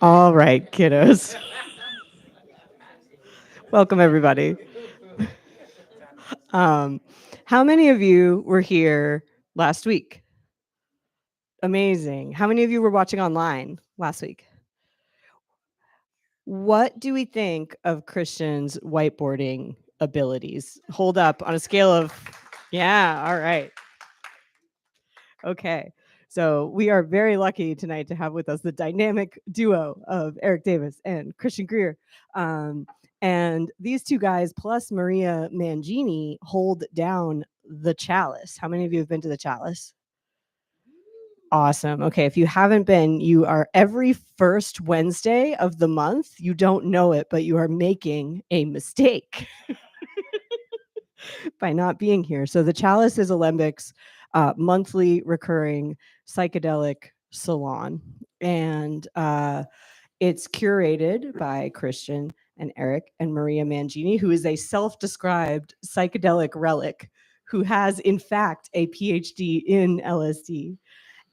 All right, kiddos. Welcome, everybody. Um, how many of you were here last week? Amazing. How many of you were watching online last week? What do we think of Christian's whiteboarding abilities? Hold up on a scale of, yeah, all right. Okay. So we are very lucky tonight to have with us the dynamic duo of Erik Davis and Christian Greer. And these two guys, plus Maria Mangini, hold down the Chalice. How many of you have been to the Chalice? Awesome. Okay. If you haven't been, you are every first Wednesday of the month. You don't know it, but you are making a mistake by not being here. So the Chalice is Alembic's monthly recurring psychedelic salon. And it's curated by Christian and Erik and Maria Mangini, who is a self-described psychedelic relic who has, in fact, a PhD in LSD.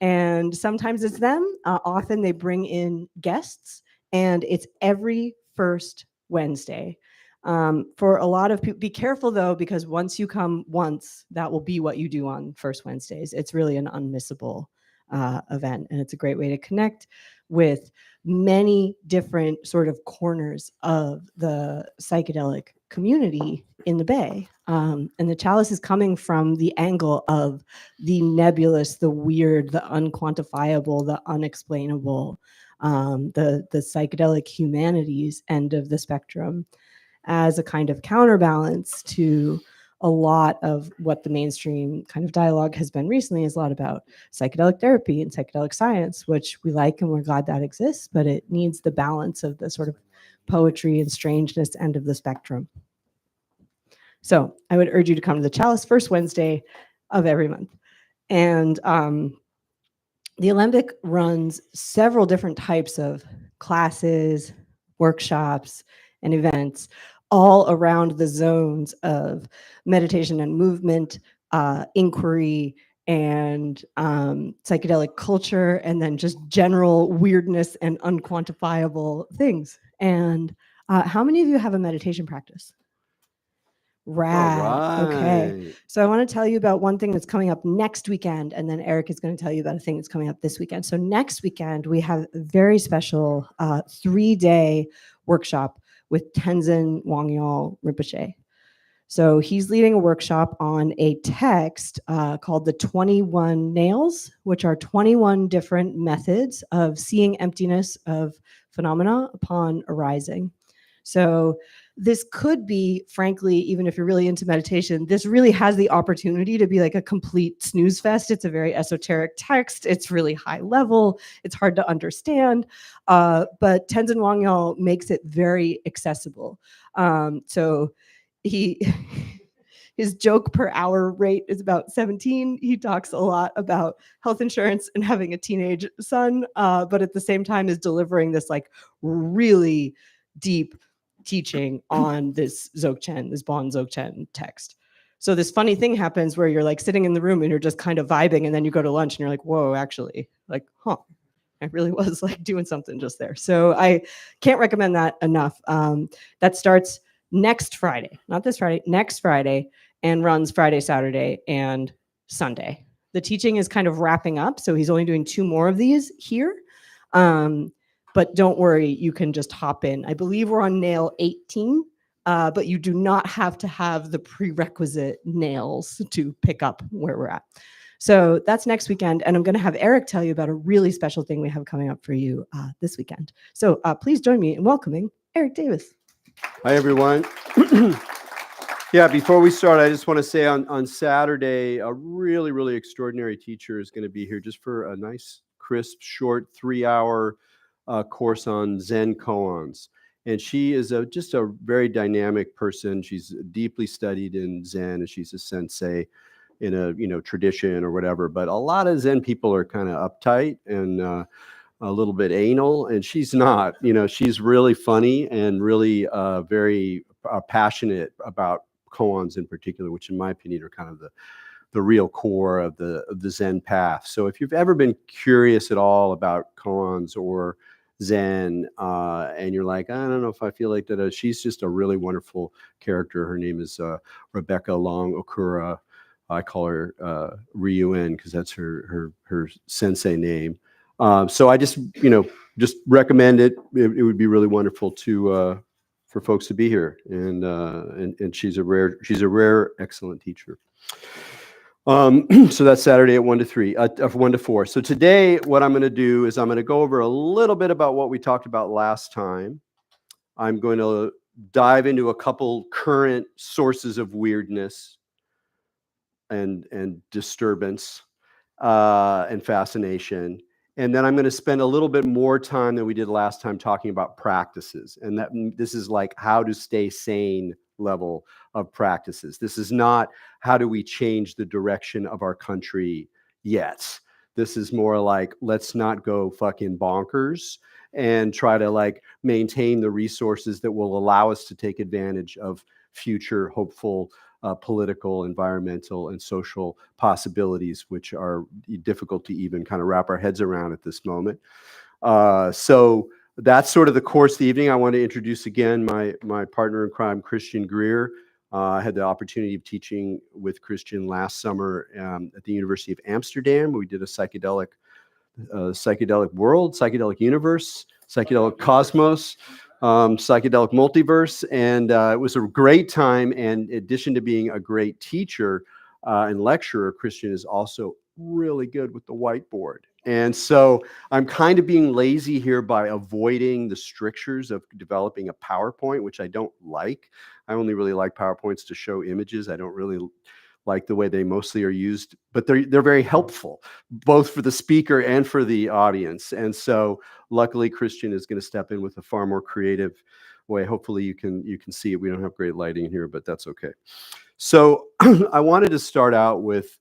And sometimes it's them. Often they bring in guests, and it's every first Wednesday. For a lot of people, be careful though, because once you come once, that will be what you do on first Wednesdays. It's really an unmissable event, and it's a great way to connect with many different sort of corners of the psychedelic community in the Bay. And the Chalice is coming from the angle of the nebulous, the weird, the unquantifiable, the unexplainable, the psychedelic humanities end of the spectrum, as a kind of counterbalance to a lot of what the mainstream kind of dialogue has been recently, is a lot about psychedelic therapy and psychedelic science, which we like and we're glad that exists, but it needs the balance of the sort of poetry and strangeness end of the spectrum. So I would urge you to come to the Chalice first Wednesday of every month. And the Alembic runs several different types of classes, workshops, and events all around the zones of meditation and movement, inquiry, and psychedelic culture, and then just general weirdness and unquantifiable things. And how many of you have a meditation practice? Rad. Okay. Right. So I want to tell you about one thing that's coming up next weekend, and then Erik is going to tell you about a thing that's coming up this weekend. So next weekend, we have a very special 3-day workshop with Tenzin Wangyal Rinpoche. So he's leading a workshop on a text called the 21 Nails, which are 21 different methods of seeing emptiness of phenomena upon arising. So this could be, frankly, even if you're really into meditation, this really has the opportunity to be like a complete snooze fest. It's a very esoteric text. It's really high level. It's hard to understand. But Tenzin Wangyal makes it very accessible. So he his joke per hour rate is about 17. He talks a lot about health insurance and having a teenage son, but at the same time is delivering this like really deep teaching on this Dzogchen, this Bon Dzogchen text. So this funny thing happens where you're like sitting in the room and you're just kind of vibing, and then you go to lunch and you're like, whoa, actually, like, huh, I really was like doing something just there. So I can't recommend that enough. That starts next Friday, not this Friday, next Friday, and runs Friday, Saturday, and Sunday. The teaching is kind of wrapping up, so he's only doing 2 more of these here. But don't worry, you can just hop in. I believe we're on nail 18, but you do not have to have the prerequisite nails to pick up where we're at. So that's next weekend, and I'm going to have Erik tell you about a really special thing we have coming up for you this weekend. So please join me in welcoming Erik Davis. Hi, everyone. Yeah, before we start, I just want to say on Saturday, a really, really extraordinary teacher is going to be here just for a nice, crisp, short 3-hour course on Zen koans. And she is just a very dynamic person. She's deeply studied in Zen, and she's a sensei in a tradition or whatever. But a lot of Zen people are kind of uptight and a little bit anal, and she's not. She's really funny and really very passionate about koans in particular, which in my opinion are kind of the real core of the Zen path. So if you've ever been curious at all about koans or Zen, and you're like, I don't know if I feel like that. She's just a really wonderful character. Her name is Rebecca Long Okura. I call her Ryuen because that's her sensei name. So I just just recommend it. It would be really wonderful to for folks to be here, and she's a rare excellent teacher. So that's Saturday at 1 to 3, 1 to 4. So today, what I'm going to do is I'm going to go over a little bit about what we talked about last time. I'm going to dive into a couple current sources of weirdness and disturbance and fascination. And then I'm going to spend a little bit more time than we did last time talking about practices. And that this is like how to stay sane level of practices. This is not how do we change the direction of our country yet. This is more like, let's not go fucking bonkers and try to like maintain the resources that will allow us to take advantage of future hopeful political, environmental, and social possibilities, which are difficult to even kind of wrap our heads around at this moment. So that's sort of the course of the evening. I want to introduce again my partner in crime, Christian Greer. I had the opportunity of teaching with Christian last summer at the University of Amsterdam. We did a psychedelic world, psychedelic universe, psychedelic cosmos, psychedelic multiverse, and it was a great time. And in addition to being a great teacher and lecturer, Christian is also really good with the whiteboard. And so I'm kind of being lazy here by avoiding the strictures of developing a PowerPoint, which I don't like. I only really like PowerPoints to show images. I don't really like the way they mostly are used, but they're very helpful, both for the speaker and for the audience. And so luckily Christian is going to step in with a far more creative way. Hopefully you can see it. We don't have great lighting here, but that's okay. So I wanted to start out with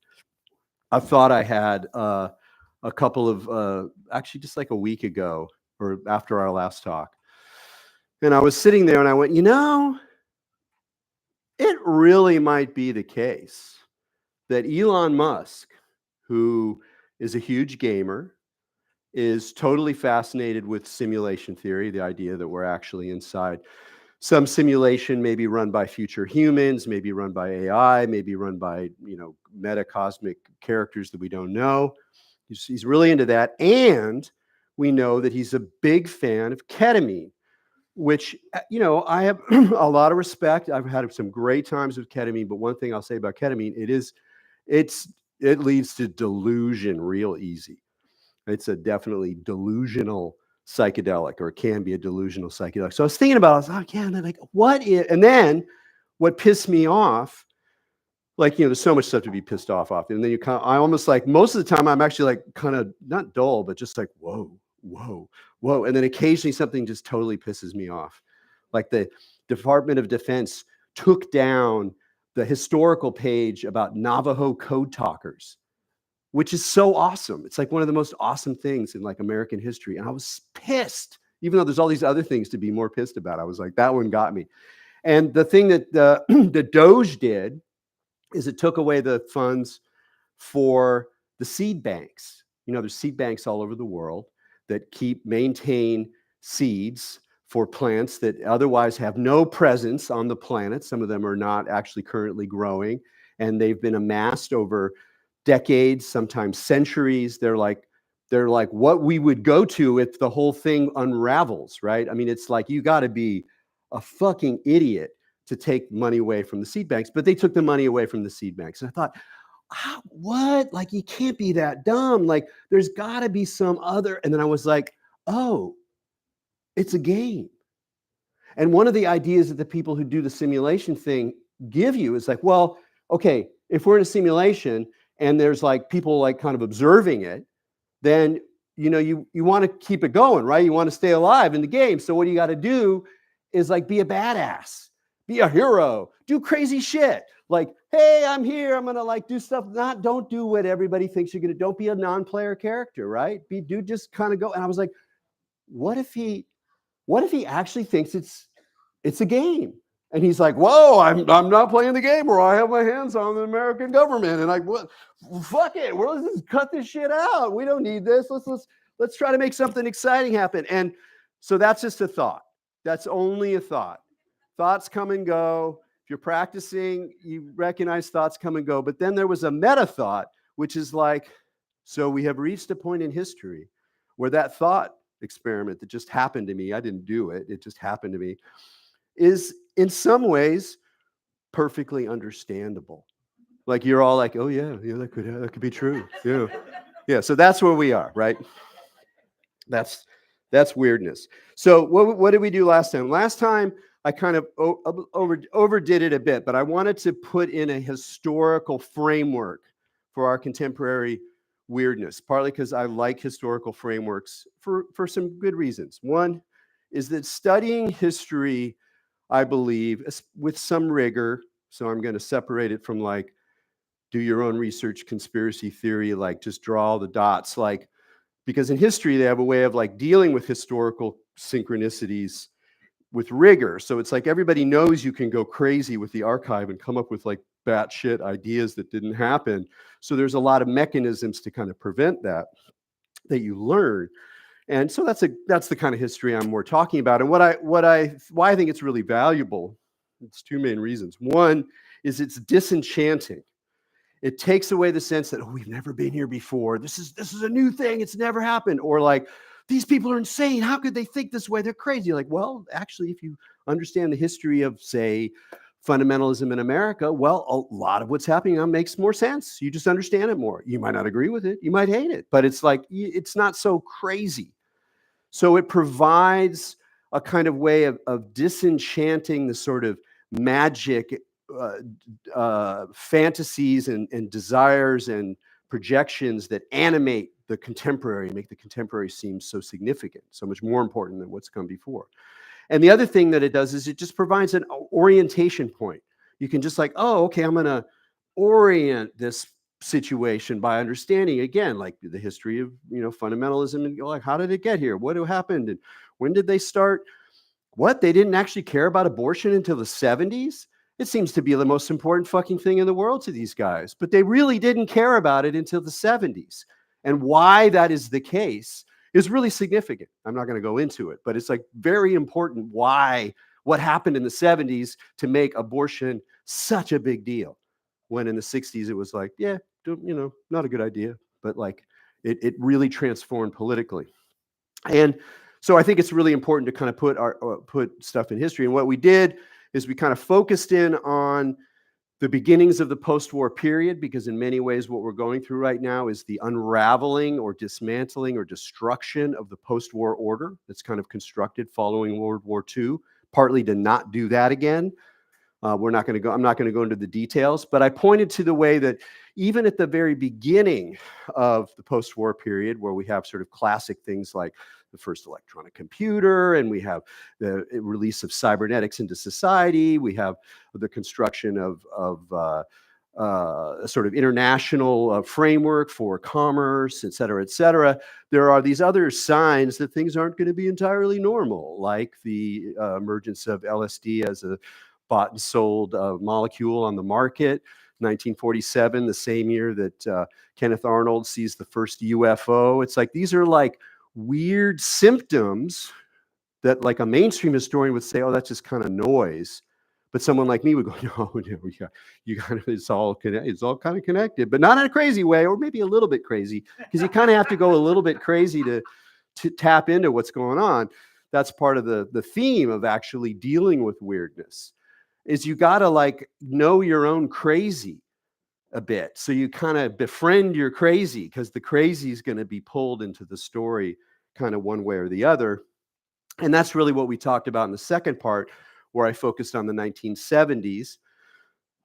a thought I had a couple of, actually just like a week ago or after our last talk. And I was sitting there and I went, it really might be the case that Elon Musk, who is a huge gamer, is totally fascinated with simulation theory, the idea that we're actually inside some simulation, maybe run by future humans, maybe run by AI, maybe run by, metacosmic characters that we don't know. He's really into that. And we know that he's a big fan of ketamine, which, I have a lot of respect. I've had some great times with ketamine, but one thing I'll say about ketamine, it leads to delusion real easy. It's a definitely delusional psychedelic, or it can be a delusional psychedelic. So I was thinking about it. I was like, yeah, and then and then what pissed me off, like, there's so much stuff to be pissed off. And then I almost like, most of the time I'm actually like kind of not dull, but just like, whoa. And then occasionally something just totally pisses me off. Like the Department of Defense took down the historical page about Navajo code talkers, which is so awesome. It's like one of the most awesome things in like American history. And I was pissed, even though there's all these other things to be more pissed about. I was like, that one got me. And the thing that the Doge did is it took away the funds for the seed banks. There's seed banks all over the world that maintain seeds for plants that otherwise have no presence on the planet. Some of them are not actually currently growing, and they've been amassed over decades, sometimes centuries. They're like what we would go to if the whole thing unravels, right? I mean, it's like you got to be a fucking idiot to take money away from the seed banks, but they took the money away from the seed banks. And I thought, what? Like, you can't be that dumb. Like, there's got to be some other. And then I was like, oh, it's a game. And one of the ideas that the people who do the simulation thing give you is like, well, okay, if we're in a simulation and there's like people like kind of observing it, then, you want to keep it going, right? You want to stay alive in the game. So what you got to do is like be a badass. Be a hero, do crazy shit. Like, hey, I'm here. I'm going to like do stuff. Don't do what everybody thinks you're going to. Don't be a non-player character, right? Just kind of go. And I was like, what if he actually thinks it's a game? And he's like, whoa, I'm not playing the game where I have my hands on the American government. And like, what? Fuck it. Let's just cut this shit out. We don't need this. Let's try to make something exciting happen. And so that's just a thought. That's only a thought. Thoughts come and go. If you're practicing, you recognize thoughts come and go. But then there was a meta thought, which is like, so we have reached a point in history where that thought experiment that just happened to me, I didn't do it, it just happened to me, is in some ways perfectly understandable. Like you're all like, oh yeah, that could be true. Yeah. So that's where we are, right? That's weirdness. So what did we do last time? Last time I kind of overdid it a bit, but I wanted to put in a historical framework for our contemporary weirdness, partly because I like historical frameworks for some good reasons. One is that studying history, I believe, with some rigor, so I'm going to separate it from like, do your own research, conspiracy theory, like just draw all the dots, like, because in history, they have a way of like dealing with historical synchronicities with rigor. So it's like everybody knows you can go crazy with the archive and come up with like batshit ideas that didn't happen. So there's a lot of mechanisms to kind of prevent that you learn. And so that's the kind of history I'm more talking about. And why I think it's really valuable, it's two main reasons. One is it's disenchanting. It takes away the sense that, oh, we've never been here before. This is a new thing. It's never happened. Or like, these people are insane. How could they think this way? They're crazy. Like, well, actually, if you understand the history of, say, fundamentalism in America, well, a lot of what's happening now makes more sense. You just understand it more. You might not agree with it. You might hate it. But it's like, it's not so crazy. So it provides a kind of way of disenchanting the sort of magic fantasies and desires and projections that animate the contemporary, make the contemporary seem so significant, so much more important than what's come before. And the other thing that it does is it just provides an orientation point. You can just like, oh, okay, I'm going to orient this situation by understanding, again, like the history of, fundamentalism, and like, how did it get here? What happened? And when did they start? What? They didn't actually care about abortion until the 70s? It seems to be the most important fucking thing in the world to these guys, but they really didn't care about it until the 70s. And why that is the case is really significant. I'm not going to go into it, but it's like very important what happened in the 70s to make abortion such a big deal. When in the 60s, it was like, yeah, not a good idea, but like it really transformed politically. And so I think it's really important to kind of put stuff in history. And what we did is we kind of focused in on the beginnings of the post-war period, because in many ways what we're going through right now is the unraveling or dismantling or destruction of the post-war order that's kind of constructed following World War II, partly to not do that again. I'm not going to go into the details, but I pointed to the way that even at the very beginning of the post-war period, where we have sort of classic things like the first electronic computer, and we have the release of cybernetics into society, we have the construction of a sort of international framework for commerce, et cetera, there are these other signs that things aren't going to be entirely normal, like the emergence of LSD as a bought and sold molecule on the market. 1947, the same year that Kenneth Arnold sees the first UFO. It's like, these are like weird symptoms that like a mainstream historian would say, oh, that's just kind of noise. But someone like me would go, no, you kind of, it's all kind of connected, but not in a crazy way, or maybe a little bit crazy, because you kind of have to go a little bit crazy to tap into what's going on. That's part of the theme of actually dealing with weirdness, is you got to like know your own crazy a bit. So you kind of befriend your crazy, because the crazy is going to be pulled into the story kind of one way or the other. And that's really what we talked about in the second part, where I focused on the 1970s,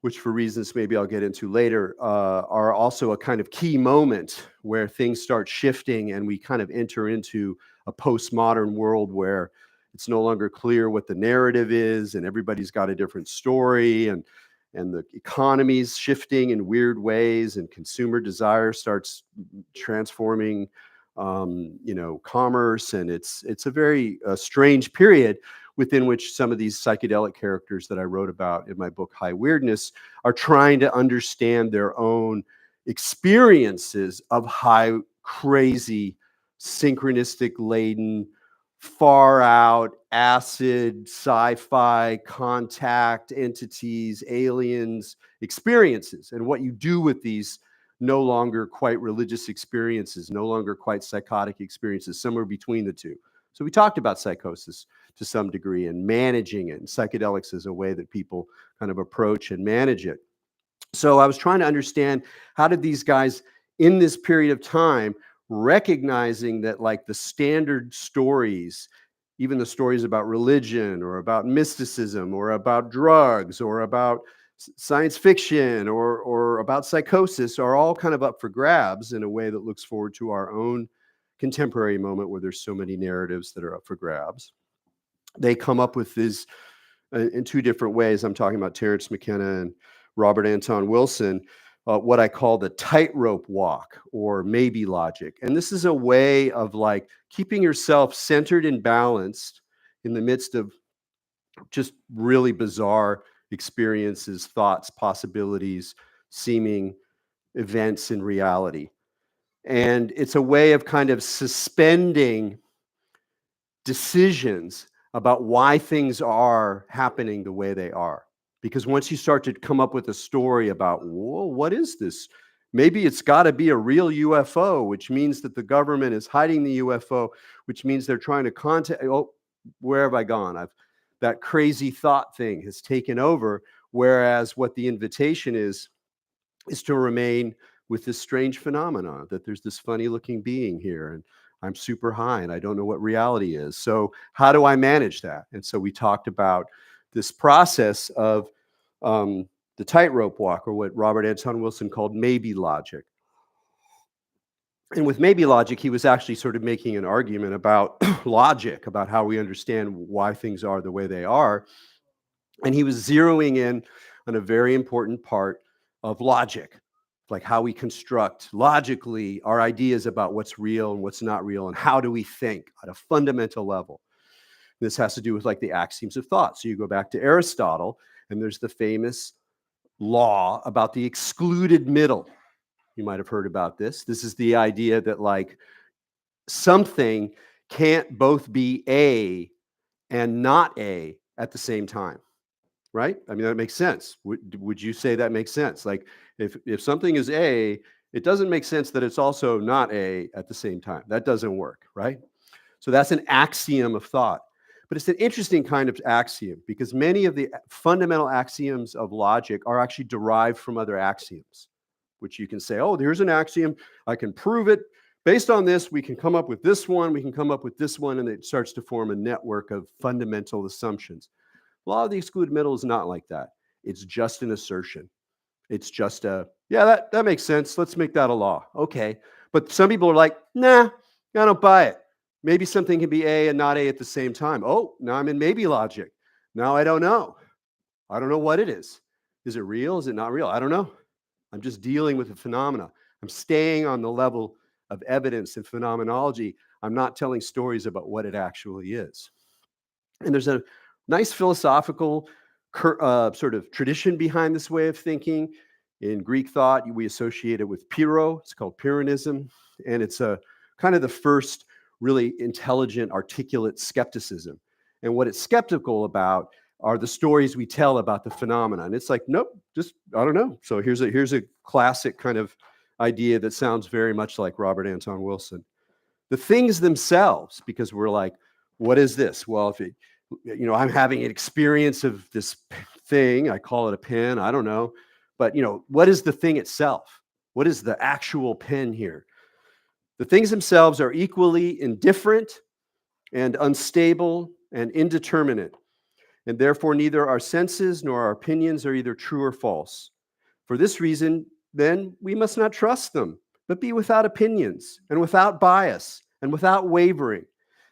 which for reasons maybe I'll get into later, are also a kind of key moment where things start shifting and we kind of enter into a postmodern world where it's no longer clear what the narrative is, and everybody's got a different story, and the economy's shifting in weird ways, and consumer desire starts transforming commerce, and it's a very strange period within which some of these psychedelic characters that I wrote about in my book High Weirdness are trying to understand their own experiences of high crazy synchronistic laden, far out, acid, sci-fi, contact, entities, aliens, experiences, and what you do with these no longer quite religious experiences, no longer quite psychotic experiences, somewhere between the two. So we talked about psychosis to some degree and managing it, and psychedelics is a way that people kind of approach and manage it. So I was trying to understand, how did these guys in this period of time, recognizing that like the standard stories, even the stories about religion or about mysticism or about drugs or about science fiction or about psychosis, are all kind of up for grabs in a way that looks forward to our own contemporary moment where there's so many narratives that are up for grabs. They come up with this in two different ways. I'm talking about Terence McKenna and Robert Anton Wilson, what I call the tightrope walk or maybe logic. And this is a way of like keeping yourself centered and balanced in the midst of just really bizarre experiences, thoughts, possibilities, seeming events in reality. And it's a way of kind of suspending decisions about why things are happening the way they are. Because once you start to come up with a story about, whoa, what is this? Maybe it's got to be a real UFO, which means that the government is hiding the UFO, which means they're trying to contact, oh, where have I gone? That crazy thought thing has taken over. Whereas what the invitation is to remain with this strange phenomenon, that there's this funny looking being here and I'm super high and I don't know what reality is. So how do I manage that? And so we talked about this process of the tightrope walk, or what Robert Anton Wilson called maybe logic. And with maybe logic, he was actually sort of making an argument about logic, about how we understand why things are the way they are. And he was zeroing in on a very important part of logic, like how we construct logically our ideas about what's real and what's not real, and how do we think at a fundamental level. This has to do with like the axioms of thought. So you go back to Aristotle, and there's the famous law about the excluded middle. You might have heard about this. This is the idea that like something can't both be A and not A at the same time. Right? I mean, that makes sense. Would you say that makes sense? Like if something is A, it doesn't make sense that it's also not A at the same time. That doesn't work, right? So that's an axiom of thought. But it's an interesting kind of axiom, because many of the fundamental axioms of logic are actually derived from other axioms, which you can say, oh, here's an axiom, I can prove it. Based on this, we can come up with this one, we can come up with this one, and it starts to form a network of fundamental assumptions. Law of the excluded middle is not like that. It's just an assertion. It's just yeah, that makes sense. Let's make that a law. Okay. But some people are like, nah, I don't buy it. Maybe something can be A and not A at the same time. Oh, now I'm in maybe logic. Now I don't know. I don't know what it is. Is it real? Is it not real? I don't know. I'm just dealing with a phenomena. I'm staying on the level of evidence and phenomenology. I'm not telling stories about what it actually is. And there's a nice philosophical sort of tradition behind this way of thinking. In Greek thought, we associate it with Pyrrho. It's called Pyrrhonism. And it's a kind of the first really intelligent, articulate skepticism. And what it's skeptical about are the stories we tell about the phenomena. And it's like, nope, just, I don't know. So here's a classic kind of idea that sounds very much like Robert Anton Wilson. The things themselves, because we're like, what is this? Well, if it, I'm having an experience of this thing, I call it a pen, I don't know. But, what is the thing itself? What is the actual pen here? The things themselves are equally indifferent and unstable and indeterminate, and therefore neither our senses nor our opinions are either true or false. For this reason, then, we must not trust them, but be without opinions and without bias and without wavering,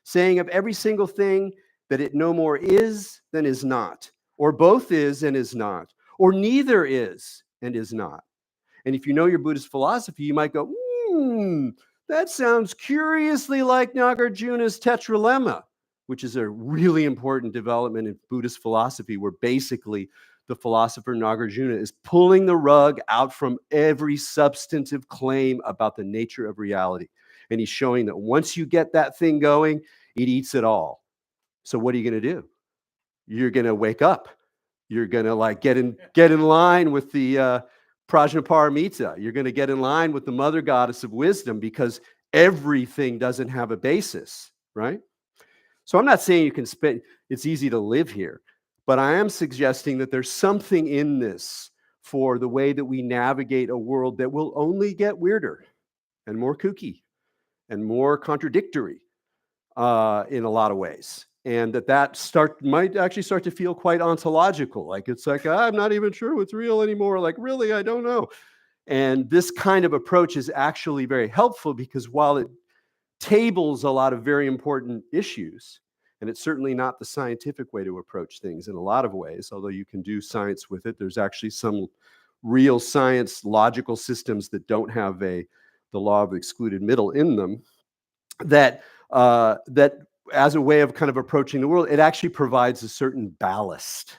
saying of every single thing that it no more is than is not, or both is and is not, or neither is and is not. And if you know your Buddhist philosophy, you might go, that sounds curiously like Nagarjuna's tetralemma, which is a really important development in Buddhist philosophy, where basically the philosopher Nagarjuna is pulling the rug out from every substantive claim about the nature of reality. And he's showing that once you get that thing going, it eats it all. So what are you going to do? You're going to wake up. You're going to like get in line with the Prajnaparamita. You're going to get in line with the mother goddess of wisdom, because everything doesn't have a basis, right? So I'm not saying you can spend, it's easy to live here, but I am suggesting that there's something in this for the way that we navigate a world that will only get weirder and more kooky and more contradictory in a lot of ways. And that might actually start to feel quite ontological. Like it's like, I'm not even sure what's real anymore. Like, really, I don't know. And this kind of approach is actually very helpful, because while it tables a lot of very important issues, and it's certainly not the scientific way to approach things in a lot of ways, although you can do science with it. There's actually some real science logical systems that don't have the law of excluded middle in them, that as a way of kind of approaching the world, it actually provides a certain ballast.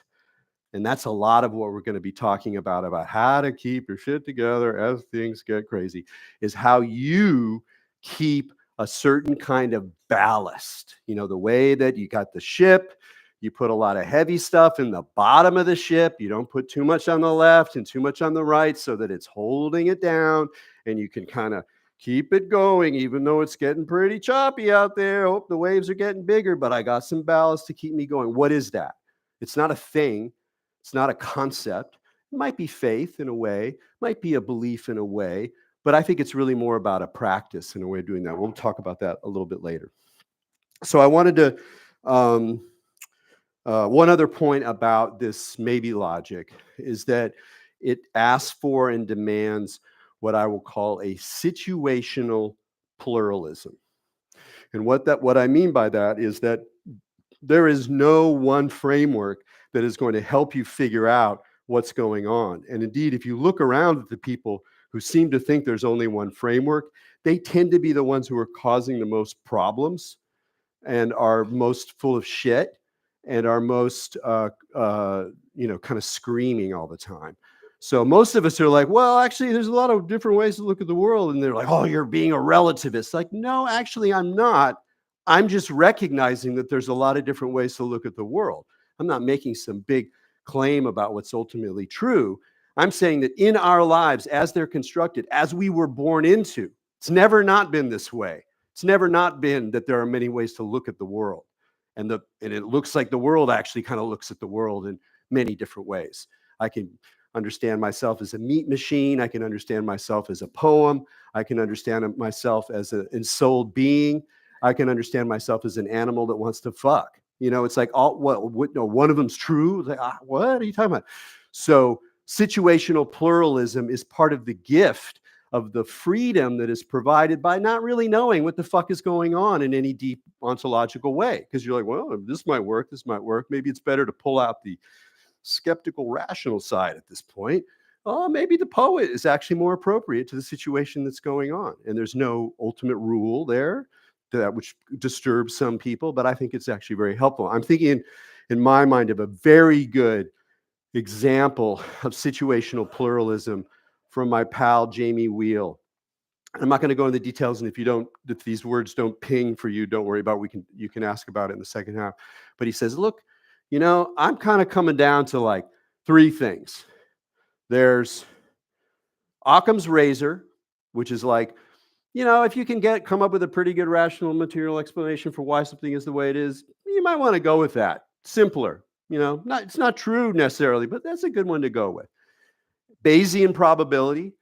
And that's a lot of what we're going to be talking about how to keep your shit together as things get crazy, is how you keep a certain kind of ballast. You know, the way that you got the ship, you put a lot of heavy stuff in the bottom of the ship. You don't put too much on the left and too much on the right, so that it's holding it down, and you can kind of keep it going, even though it's getting pretty choppy out there. Oh, the waves are getting bigger, but I got some ballast to keep me going. What is that? It's not a thing. It's not a concept. It might be faith in a way, might be a belief in a way, but I think it's really more about a practice and a way of doing that. We'll talk about that a little bit later. So I wanted to, one other point about this maybe logic is that it asks for and demands what I will call a situational pluralism. And what I mean by that is that there is no one framework that is going to help you figure out what's going on. And indeed, if you look around at the people who seem to think there's only one framework, they tend to be the ones who are causing the most problems and are most full of shit and are most, kind of screaming all the time. So most of us are like, well, actually, there's a lot of different ways to look at the world. And they're like, oh, you're being a relativist. Like, no, actually, I'm not. I'm just recognizing that there's a lot of different ways to look at the world. I'm not making some big claim about what's ultimately true. I'm saying that in our lives, as they're constructed, as we were born into, it's never not been this way. It's never not been that there are many ways to look at the world. And it looks like the world actually kind of looks at the world in many different ways. I can understand myself as a meat machine. I can understand myself as a poem. I can understand myself as an ensouled being. I can understand myself as an animal that wants to fuck. You know, it's like, one of them's true. Like, what are you talking about? So situational pluralism is part of the gift of the freedom that is provided by not really knowing what the fuck is going on in any deep ontological way. Because you're like, well, this might work, this might work. Maybe it's better to pull out the skeptical, rational side at this point. Oh, maybe the poet is actually more appropriate to the situation that's going on. And there's no ultimate rule there that which disturbs some people, but I think it's actually very helpful. I'm thinking in my mind of a very good example of situational pluralism from my pal Jamie Wheel. I'm not going to go into the details, and if these words don't ping for you, don't worry about it. You can ask about it in the second half. But he says, look, I'm kind of coming down to like three things. There's Occam's razor, which is like, if you can come up with a pretty good rational material explanation for why something is the way it is, you might want to go with that. Simpler, it's not true necessarily, but that's a good one to go with. Bayesian probability.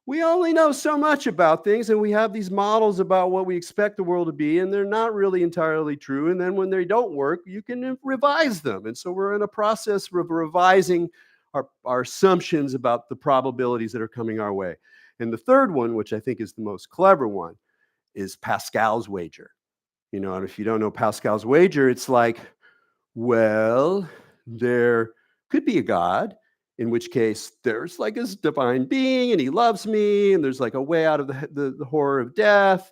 We only know so much about things, and we have these models about what we expect the world to be, and they're not really entirely true. And then when they don't work, you can revise them. And so we're in a process of revising our assumptions about the probabilities that are coming our way. And the third one, which I think is the most clever one, is Pascal's wager. And if you don't know Pascal's wager, it's like, well, there could be a God, in which case there's like this divine being and he loves me and there's like a way out of the horror of death,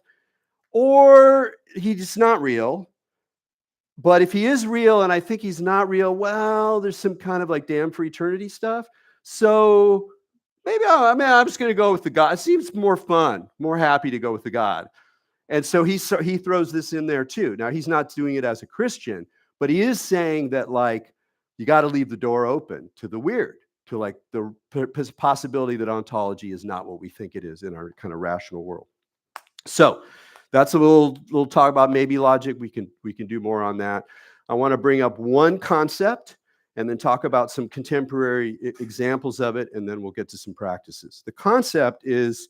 or he's not real. But if he is real and I think he's not real, well, there's some kind of like damn for eternity stuff. So maybe I'm just going to go with the God. It seems more fun, more happy to go with the God. And so he throws this in there too. Now, he's not doing it as a Christian, but he is saying that, like, you got to leave the door open to the weird, to like the possibility that ontology is not what we think it is in our kind of rational world. So that's a little talk about maybe logic. We can do more on that. I want to bring up one concept and then talk about some contemporary examples of it, and then we'll get to some practices. The concept is,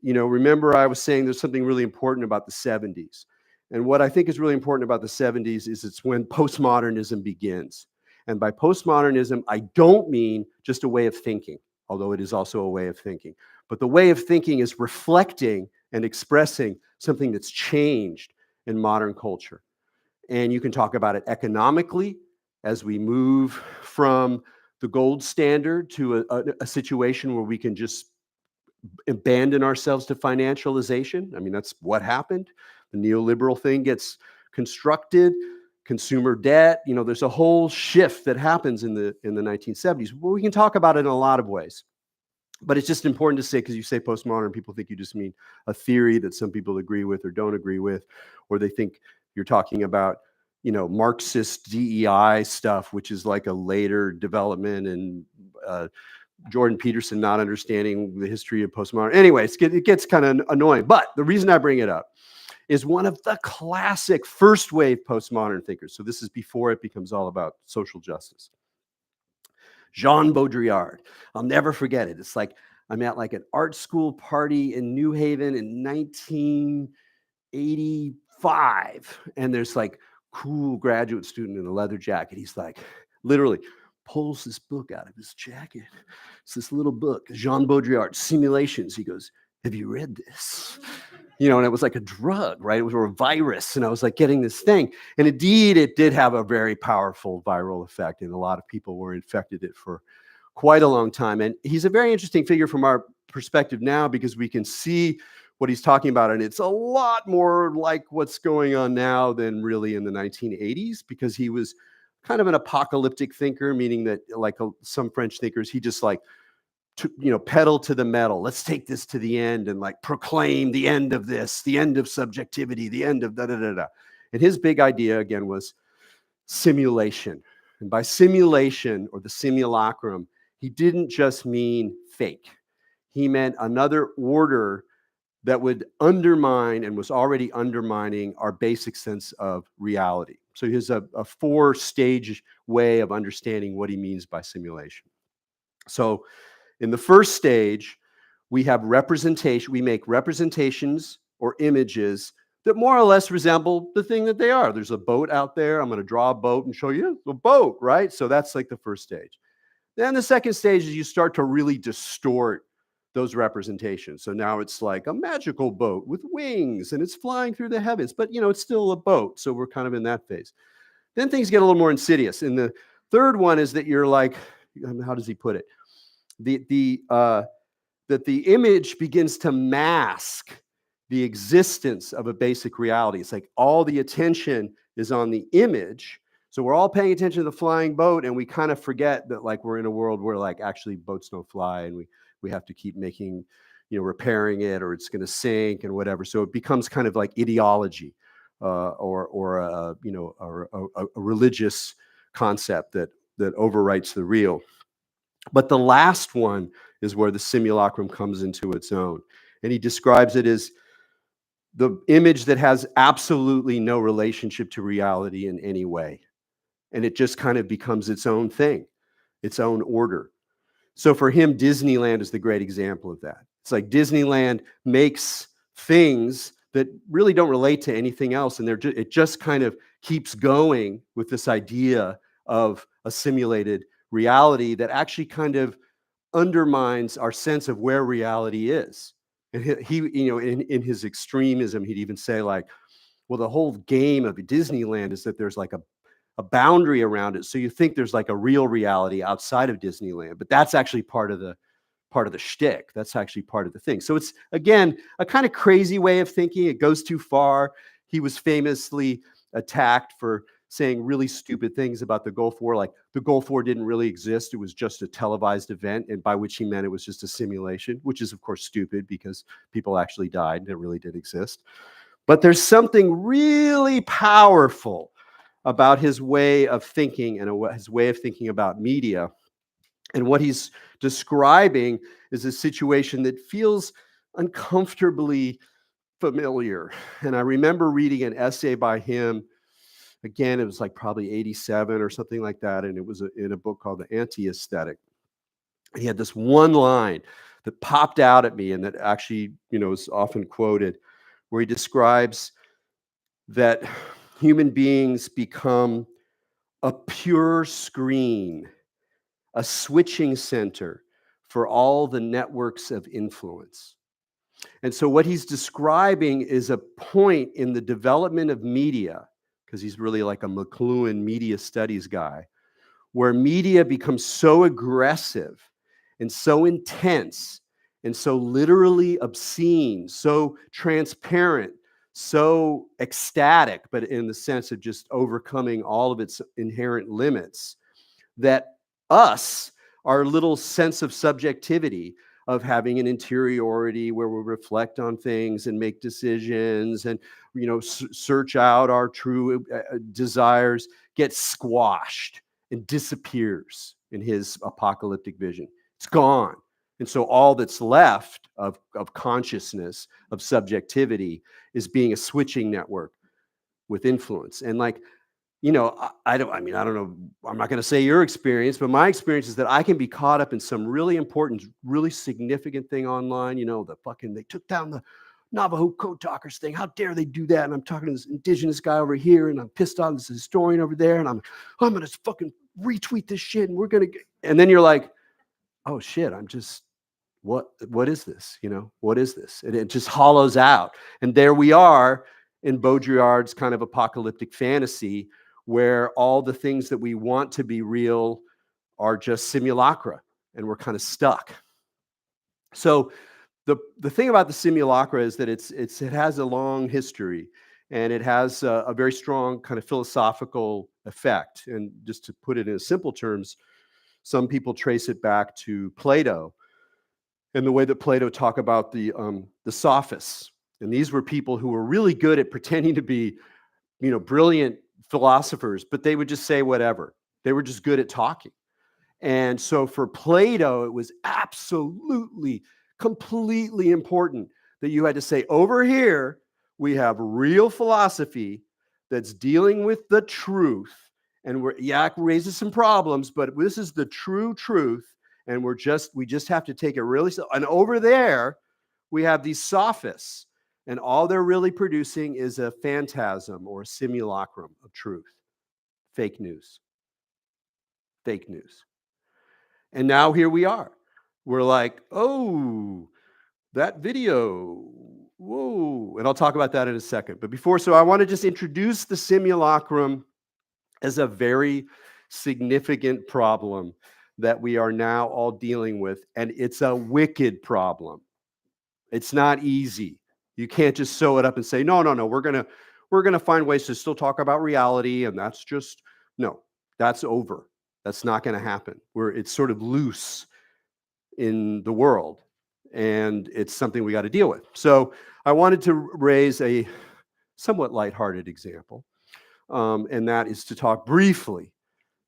remember I was saying there's something really important about the 70s. And what I think is really important about the 70s is it's when postmodernism begins. And by postmodernism, I don't mean just a way of thinking, although it is also a way of thinking. But the way of thinking is reflecting and expressing something that's changed in modern culture. And you can talk about it economically as we move from the gold standard to a situation where we can just abandon ourselves to financialization. I mean, that's what happened. The neoliberal thing gets constructed, consumer debt. There's a whole shift that happens in the 1970s. Well, we can talk about it in a lot of ways. But it's just important to say, because you say postmodern, people think you just mean a theory that some people agree with or don't agree with, or they think you're talking about, Marxist DEI stuff, which is like a later development, and Jordan Peterson not understanding the history of postmodern. Anyway, it gets kind of annoying. But the reason I bring it up is one of the classic first wave postmodern thinkers. So this is before it becomes all about social justice. Jean Baudrillard. I'll never forget it. It's like I'm at like an art school party in New Haven in 1985, and there's like cool graduate student in a leather jacket. He's like literally pulls this book out of his jacket. It's this little book, Jean Baudrillard, Simulations. He goes, "Have you read this?" And it was like a drug, right? It was a virus. And I was like getting this thing. And indeed, it did have a very powerful viral effect. And a lot of people were infected it for quite a long time. And he's a very interesting figure from our perspective now, because we can see what he's talking about. And it's a lot more like what's going on now than really in the 1980s, because he was kind of an apocalyptic thinker, meaning that like some French thinkers, he just like, pedal to the metal. Let's take this to the end and like proclaim the end of this, the end of subjectivity, the end of da-da-da-da. And his big idea, again, was simulation. And by simulation, or the simulacrum, he didn't just mean fake. He meant another order that would undermine, and was already undermining, our basic sense of reality. So here's a 4-stage way of understanding what he means by simulation. So in the first stage, we have representation. We make representations or images that more or less resemble the thing that they are. There's a boat out there. I'm going to draw a boat and show you a boat, right? So that's like the first stage. Then the second stage is you start to really distort those representations. So now it's like a magical boat with wings and it's flying through the heavens, but it's still a boat. So we're kind of in that phase. Then things get a little more insidious. And the third one is that you're like, how does he put it? That the image begins to mask the existence of a basic reality. It's like all the attention is on the image. So we're all paying attention to the flying boat, and we kind of forget that like we're in a world where like actually boats don't fly, and we have to keep making, repairing it, or it's going to sink and whatever. So it becomes kind of like ideology, or a religious concept that overwrites the real. But the last one is where the simulacrum comes into its own. And he describes it as the image that has absolutely no relationship to reality in any way. And it just kind of becomes its own thing, its own order. So for him, Disneyland is the great example of that. It's like Disneyland makes things that really don't relate to anything else. And it just kind of keeps going with this idea of a simulated reality that actually kind of undermines our sense of where reality is. And he in his extremism, he'd even say like, well, the whole game of Disneyland is that there's like a boundary around it. So you think there's like a real reality outside of Disneyland, but that's actually part of the shtick. That's actually part of the thing. So it's, again, a kind of crazy way of thinking. It goes too far. He was famously attacked for saying really stupid things about the Gulf War, like the Gulf War didn't really exist. It was just a televised event, and by which he meant it was just a simulation, which is, of course, stupid because people actually died and it really did exist. But there's something really powerful about his way of thinking and his way of thinking about media. And what he's describing is a situation that feels uncomfortably familiar. And I remember reading an essay by him. Again, it was like probably 87 or something like that. And it was in a book called The Anti-Aesthetic. He had this one line that popped out at me and that actually, is often quoted, where he describes that human beings become a pure screen, a switching center for all the networks of influence. And so what he's describing is a point in the development of media, because he's really like a McLuhan media studies guy, where media becomes so aggressive and so intense and so literally obscene, so transparent, so ecstatic, but in the sense of just overcoming all of its inherent limits, that our little sense of subjectivity, of having an interiority where we reflect on things and make decisions and search out our true desires, gets squashed and disappears in his apocalyptic vision. It's gone. And so all that's left of consciousness, of subjectivity, is being a switching network with influence. And I don't know, I'm not going to say your experience, but my experience is that I can be caught up in some really important, really significant thing online. They took down the Navajo code talkers thing. How dare they do that? And I'm talking to this indigenous guy over here, and I'm pissed off this historian over there, and I'm going to fucking retweet this shit, and we're going to, and then you're like, oh shit, what is this? What is this? And it just hollows out. And there we are in Baudrillard's kind of apocalyptic fantasy, where all the things that we want to be real are just simulacra, and we're kind of stuck. So the thing about the simulacra is that it has a long history, and it has a very strong kind of philosophical effect. And just to put it in simple terms, some people trace it back to Plato and the way that Plato talked about the sophists. And these were people who were really good at pretending to be, brilliant philosophers, but they would just say whatever. They were just good at talking. And so for Plato, it was absolutely, completely important that you had to say, over here, we have real philosophy that's dealing with the truth. And it raises some problems, but this is the true truth. And we just have to take it really slow. And over there, we have these sophists. And all they're really producing is a phantasm or a simulacrum of truth. Fake news. Fake news. And now here we are. We're like, oh, that video. Whoa. And I'll talk about that in a second. But so I want to just introduce the simulacrum as a very significant problem that we are now all dealing with. And it's a wicked problem. It's not easy. You can't just sew it up and say, no, we're gonna find ways to still talk about reality, and that's over. That's not going to happen. It's sort of loose in the world, and it's something we got to deal with. So I wanted to raise a somewhat lighthearted example, and that is to talk briefly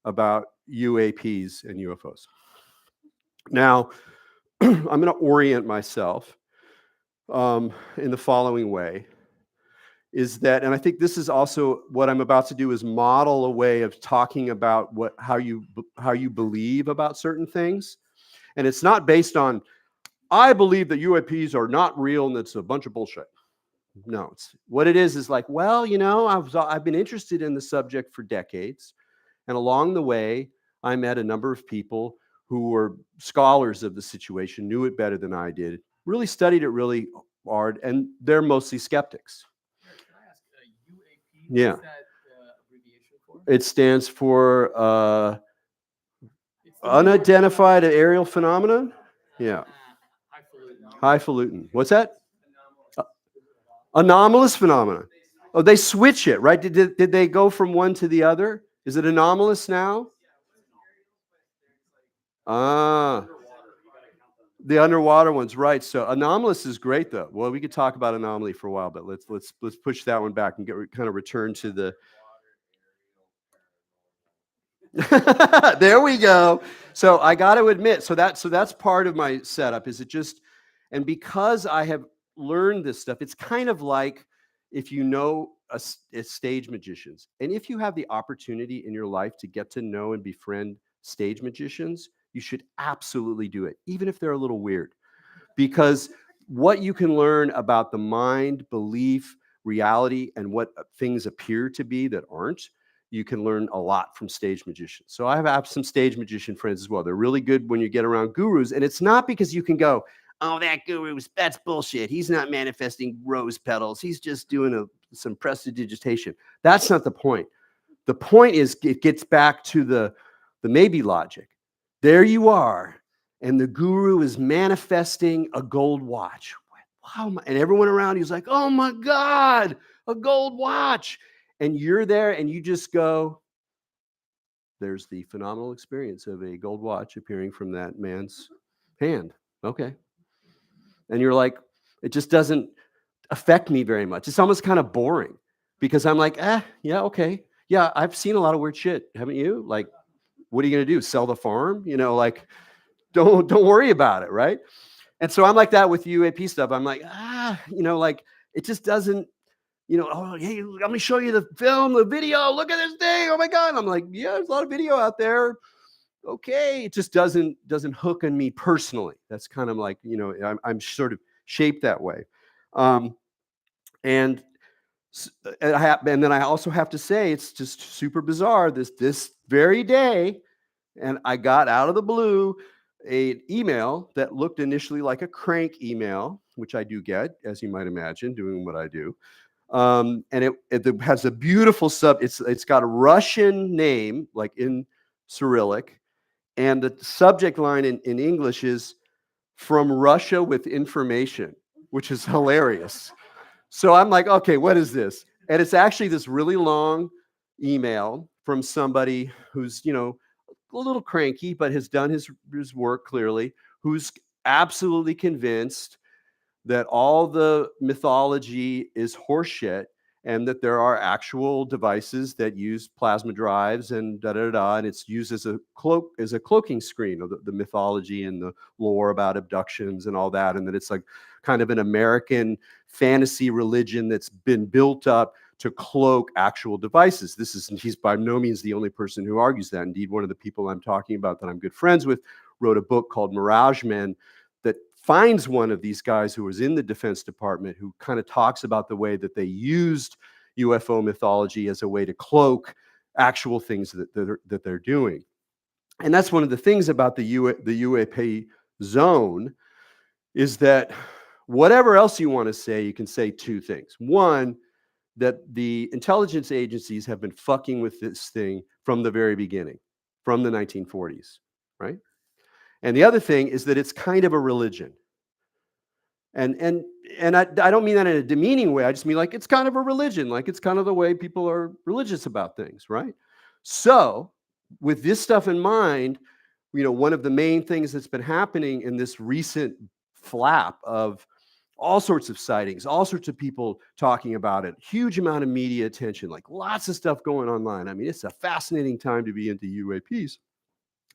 about UAPs and UFOs. Now, I'm going to orient myself in the following way, is that, and I think this is also what I'm about to do, is model a way of talking about how you believe about certain things. And it's not based on, I believe that UAPs are not real and it's a bunch of bullshit. No, what it is like, well, I've been interested in the subject for decades. And along the way, I met a number of people who were scholars of the situation, knew it better than I did, really studied it really hard, and they're mostly skeptics. Can I ask, UAP, yeah. What's that abbreviation for? It stands for unidentified aerial phenomenon. Yeah. Highfalutin. What's that? Anomalous phenomena. Oh, they switch it, right? Did they go from one to the other? Is it anomalous now? Ah. The underwater ones, right? So anomalous is great, though. Well, we could talk about anomaly for a while, but let's push that one back and kind of return to the. There we go. So I got to admit, so that's part of my setup. Is it just, and because I have learned this stuff, it's kind of like if you know a stage magicians, and if you have the opportunity in your life to get to know and befriend stage magicians, you should absolutely do it, even if they're a little weird, because what you can learn about the mind, belief, reality, and what things appear to be that aren't, you can learn a lot from stage magicians. So I have some stage magician friends as well. They're really good when you get around gurus, and it's not because you can go, oh, that that's bullshit. He's not manifesting rose petals. He's just doing some prestidigitation. That's not the point. The point is it gets back to the maybe logic. There you are, and the guru is manifesting a gold watch. Wow, and everyone around you is like, oh my God, a gold watch. And you're there and you just go, there's the phenomenal experience of a gold watch appearing from that man's hand. Okay. And you're like, it just doesn't affect me very much. It's almost kind of boring because I'm like, yeah, okay. Yeah, I've seen a lot of weird shit, haven't you? Like, what are you going to do? Sell the farm? You know, like, don't worry about it, right? And so I'm like that with UAP stuff. I'm like, you know, like, it just doesn't, you know, oh, hey, let me show you the film, the video. Look at this thing. Oh my God. I'm like, yeah, there's a lot of video out there. Okay. It just doesn't hook on me personally. That's kind of like, you know, I'm sort of shaped that way. And then I also have to say, it's just super bizarre. This very day, and I got out of the blue an email that looked initially like a crank email, which I do get, as you might imagine, doing what I do. And it has a beautiful it's got a Russian name, like in Cyrillic, and the subject line in English is "From Russia with information," which is hilarious. So I'm like, okay, what is this? And it's actually this really long email from somebody who's, you know, a little cranky, but has done his work clearly, who's absolutely convinced that all the mythology is horseshit and that there are actual devices that use plasma drives and and it's used as a cloaking screen of the mythology and the lore about abductions and all that, and that it's like kind of an American fantasy religion that's been built up to cloak actual devices. He's by no means the only person who argues that. Indeed, one of the people I'm talking about that I'm good friends with wrote a book called Mirage Men that finds one of these guys who was in the Defense Department who kind of talks about the way that they used UFO mythology as a way to cloak actual things that they're doing. And that's one of the things about the UAP zone is that whatever else you want to say, you can say two things. One, that the intelligence agencies have been fucking with this thing from the very beginning, from the 1940s, right? And the other thing is that it's kind of a religion. And I don't mean that in a demeaning way. I just mean like it's kind of a religion, like it's kind of the way people are religious about things, right? So with this stuff in mind, you know, one of the main things that's been happening in this recent flap of all sorts of sightings, all sorts of people talking about it, huge amount of media attention, like lots of stuff going online. I mean, it's a fascinating time to be into UAPs.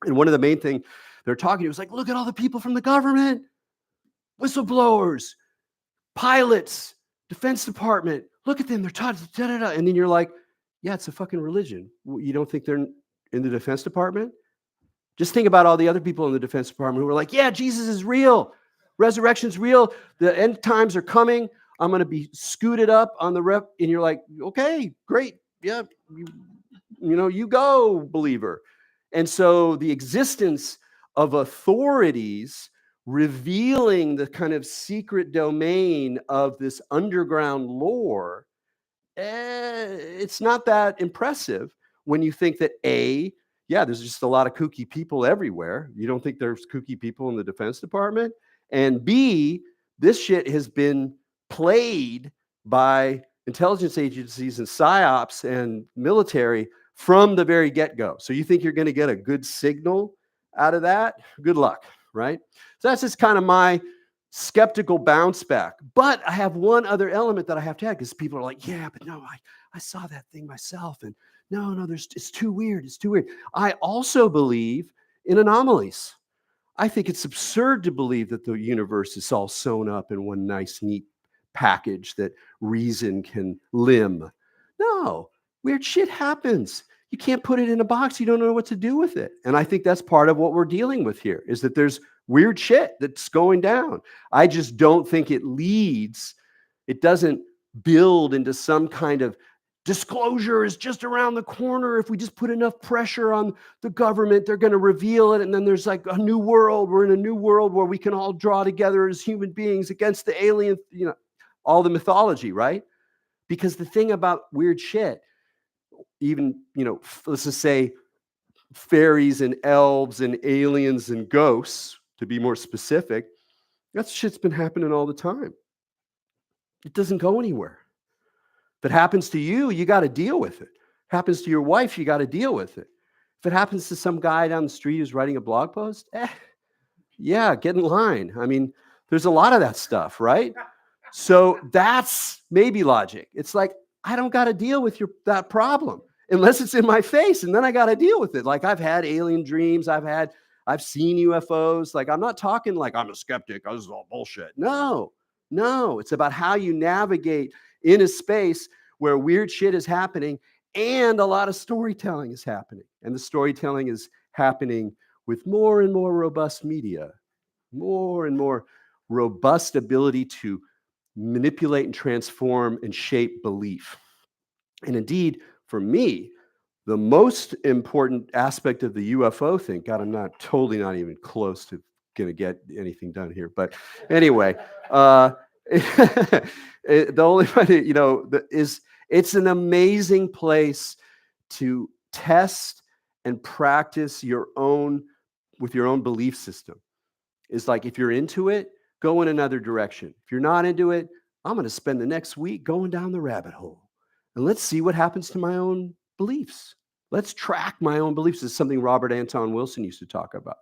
And one of the main things they're talking to is like, look at all the people from the government, whistleblowers, pilots, Defense Department. Look at them. They're taught, and then you're like, yeah, it's a fucking religion. You don't think they're in the Defense Department? Just think about all the other people in the Defense Department who were like, yeah, Jesus is real. Resurrection's real. The end times are coming. I'm going to be scooted up on the rep. And you're like, okay, great. Yeah, you know, you go, believer. And so the existence of authorities revealing the kind of secret domain of this underground lore, it's not that impressive when you think that yeah, there's just a lot of kooky people everywhere. You don't think there's kooky people in the Defense Department? And B, this shit has been played by intelligence agencies and psyops and military from the very get-go. So you think you're going to get a good signal out of that? Good luck. right? So that's just kind of my skeptical bounce back. But I have one other element that I have to add, because people are like, yeah, but no, I saw that thing myself, and no, it's too weird. It's too weird. I also believe in anomalies. I think it's absurd to believe that the universe is all sewn up in one nice, neat package that reason can limn. No, weird shit happens. You can't put it in a box. You don't know what to do with it. And I think that's part of what we're dealing with here, is that there's weird shit that's going down. I just don't think it doesn't build into some kind of disclosure is just around the corner. If we just put enough pressure on the government, they're going to reveal it. And then there's like a new world. We're in a new world where we can all draw together as human beings against the alien, all the mythology, right? Because the thing about weird shit, even, let's just say fairies and elves and aliens and ghosts, to be more specific, that shit's been happening all the time. It doesn't go anywhere. If it happens to you, you got to deal with it. Happens to your wife, you got to deal with it. If it happens to some guy down the street who's writing a blog post, yeah, get in line. I mean, there's a lot of that stuff, right? So that's maybe logic. It's like, I don't got to deal with that problem unless it's in my face, and then I got to deal with it. Like, I've had alien dreams. I've seen UFOs. Like, I'm not talking like I'm a skeptic. Oh, this is all bullshit. No, it's about how you navigate in a space where weird shit is happening and a lot of storytelling is happening. And the storytelling is happening with more and more robust media, more and more robust ability to manipulate and transform and shape belief. And indeed, for me, the most important aspect of the UFO thing, God, I'm totally not even close to going to get anything done here. But anyway, the only way, it's an amazing place to test and practice with your own belief system. It's like, if you're into it, go in another direction. If you're not into it, I'm going to spend the next week going down the rabbit hole. And let's see what happens to my own beliefs. Let's track my own beliefs. This is something Robert Anton Wilson used to talk about.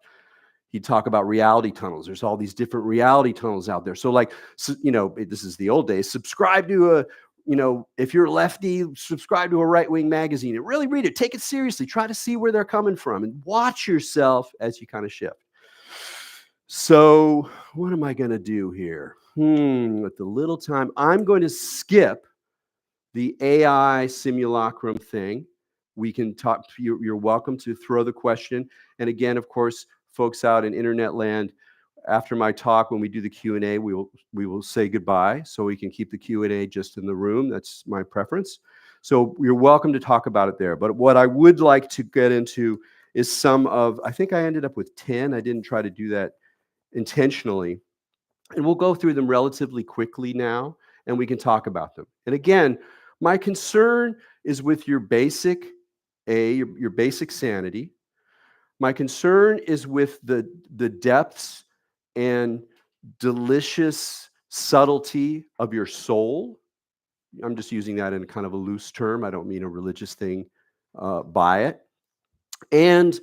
He'd talk about reality tunnels. There's all these different reality tunnels out there. So this is the old days. Subscribe to if you're a lefty, subscribe to a right-wing magazine and really read it. Take it seriously. Try to see where they're coming from and watch yourself as you kind of shift. So what am I going to do here? With the little time, I'm going to skip the AI simulacrum thing. We can talk. You're welcome to throw the question. And again, of course, folks out in internet land, after my talk, when we do the Q&A, we will say goodbye, so we can keep the Q&A just in the room. That's my preference. So you're welcome to talk about it there. But what I would like to get into is I think I ended up with 10. I didn't try to do that intentionally. And we'll go through them relatively quickly now, and we can talk about them. And again, my concern is with your basic sanity. My concern is with the depths and delicious subtlety of your soul. I'm just using that in kind of a loose term. I don't mean a religious thing by it. And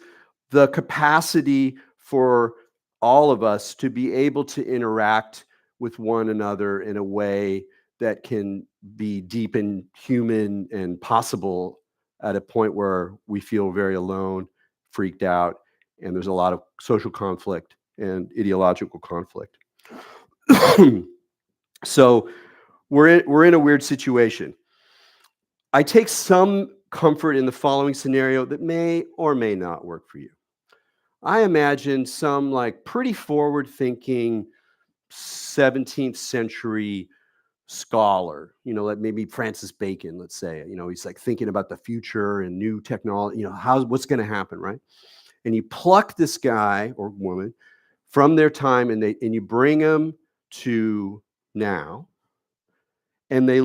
the capacity for all of us to be able to interact with one another in a way that can be deep and human and possible at a point where we feel very alone, freaked out, and there's a lot of social conflict and ideological conflict. So we're in a weird situation. I take some comfort in the following scenario that may or may not work for you. I imagine some pretty forward-thinking 17th century scholar, like maybe Francis Bacon, let's say, he's thinking about the future and new technology, what's going to happen, right? And you pluck this guy or woman from their time and you bring them to now, and they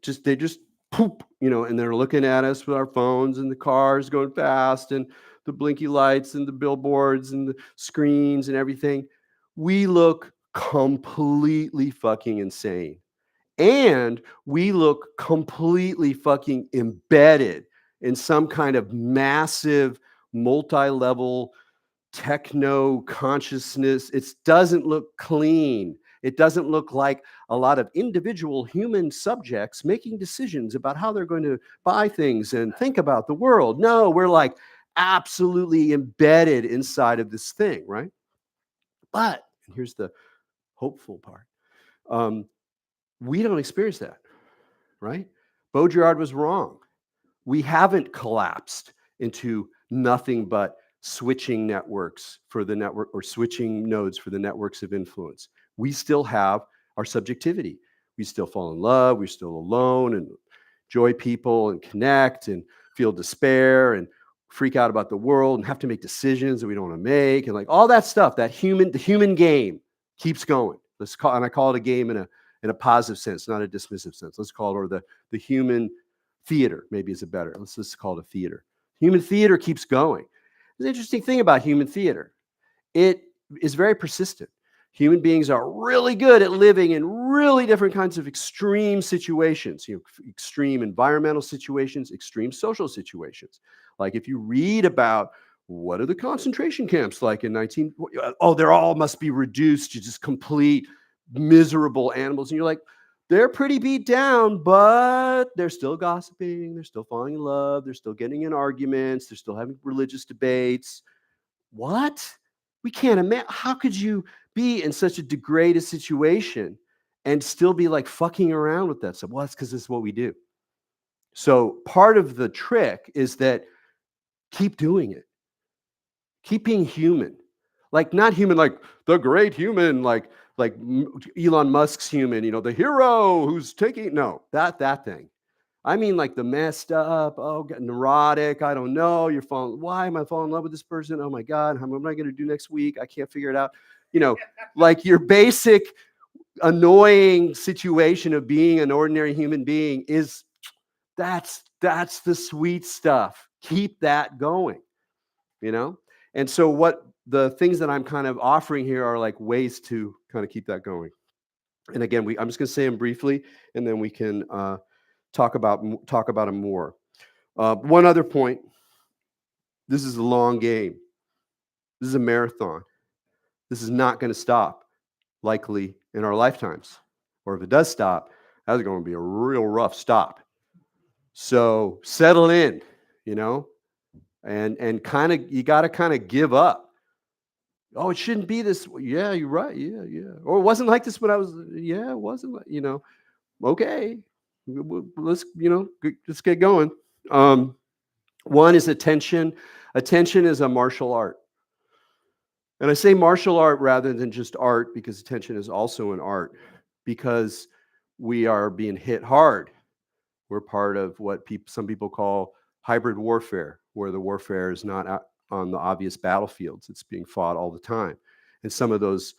just poop, and they're looking at us with our phones and the cars going fast and the blinky lights and the billboards and the screens and everything. We look completely fucking insane. And we look completely fucking embedded in some kind of massive multi-level techno consciousness. It doesn't look clean. It doesn't look like a lot of individual human subjects making decisions about how they're going to buy things and think about the world. No, we're like absolutely embedded inside of this thing, right? But and here's the hopeful part. We don't experience that, right? Baudrillard was wrong. We haven't collapsed into nothing but switching networks for the network, or switching nodes for the networks of influence. We still have our subjectivity. We still fall in love. We're still alone and enjoy people and connect and feel despair and freak out about the world and have to make decisions that we don't want to make, and like all that stuff. That the human game keeps going. And I call it a game in a positive sense, not a dismissive sense. Let's call it, or the human theater, maybe is a better. Let's just call it a theater. Human theater keeps going. There's an interesting thing about human theater. It is very persistent. Human beings are really good at living in really different kinds of extreme situations, extreme environmental situations, extreme social situations. Like if you read about what are the concentration camps like in they're all must be reduced to just complete miserable animals. And you're like, they're pretty beat down, but they're still gossiping. They're still falling in love. They're still getting in arguments. They're still having religious debates. What? We can't imagine. How could you be in such a degraded situation and still be like fucking around with that stuff? Well, that's because this is what we do. So part of the trick is that keep doing it. Keep being human. Like not human, like the great human, like Elon Musk's human, the hero who's taking, no, that thing. I mean like the messed up, neurotic, I don't know, why am I falling in love with this person? Oh my God, what am I going to do next week? I can't figure it out. Like your basic annoying situation of being an ordinary human being that's the sweet stuff. Keep that going, And so what the things that I'm kind of offering here are like ways to kind of keep that going. And again, I'm just going to say them briefly, and then we can talk about them more. One other point. This is a long game. This is a marathon. This is not going to stop, likely, in our lifetimes. Or if it does stop, that's going to be a real rough stop. So settle in, and kind of, you got to kind of give up. Oh, it shouldn't be this. Yeah, you're right. Yeah. Or it wasn't like this when I was. Yeah, it wasn't. Okay. Let's get going. One is attention. Attention is a martial art. And I say martial art rather than just art because attention is also an art, because we are being hit hard. We're part of what some people call hybrid warfare, where the warfare is not out on the obvious battlefields. It's being fought all the time. And some of those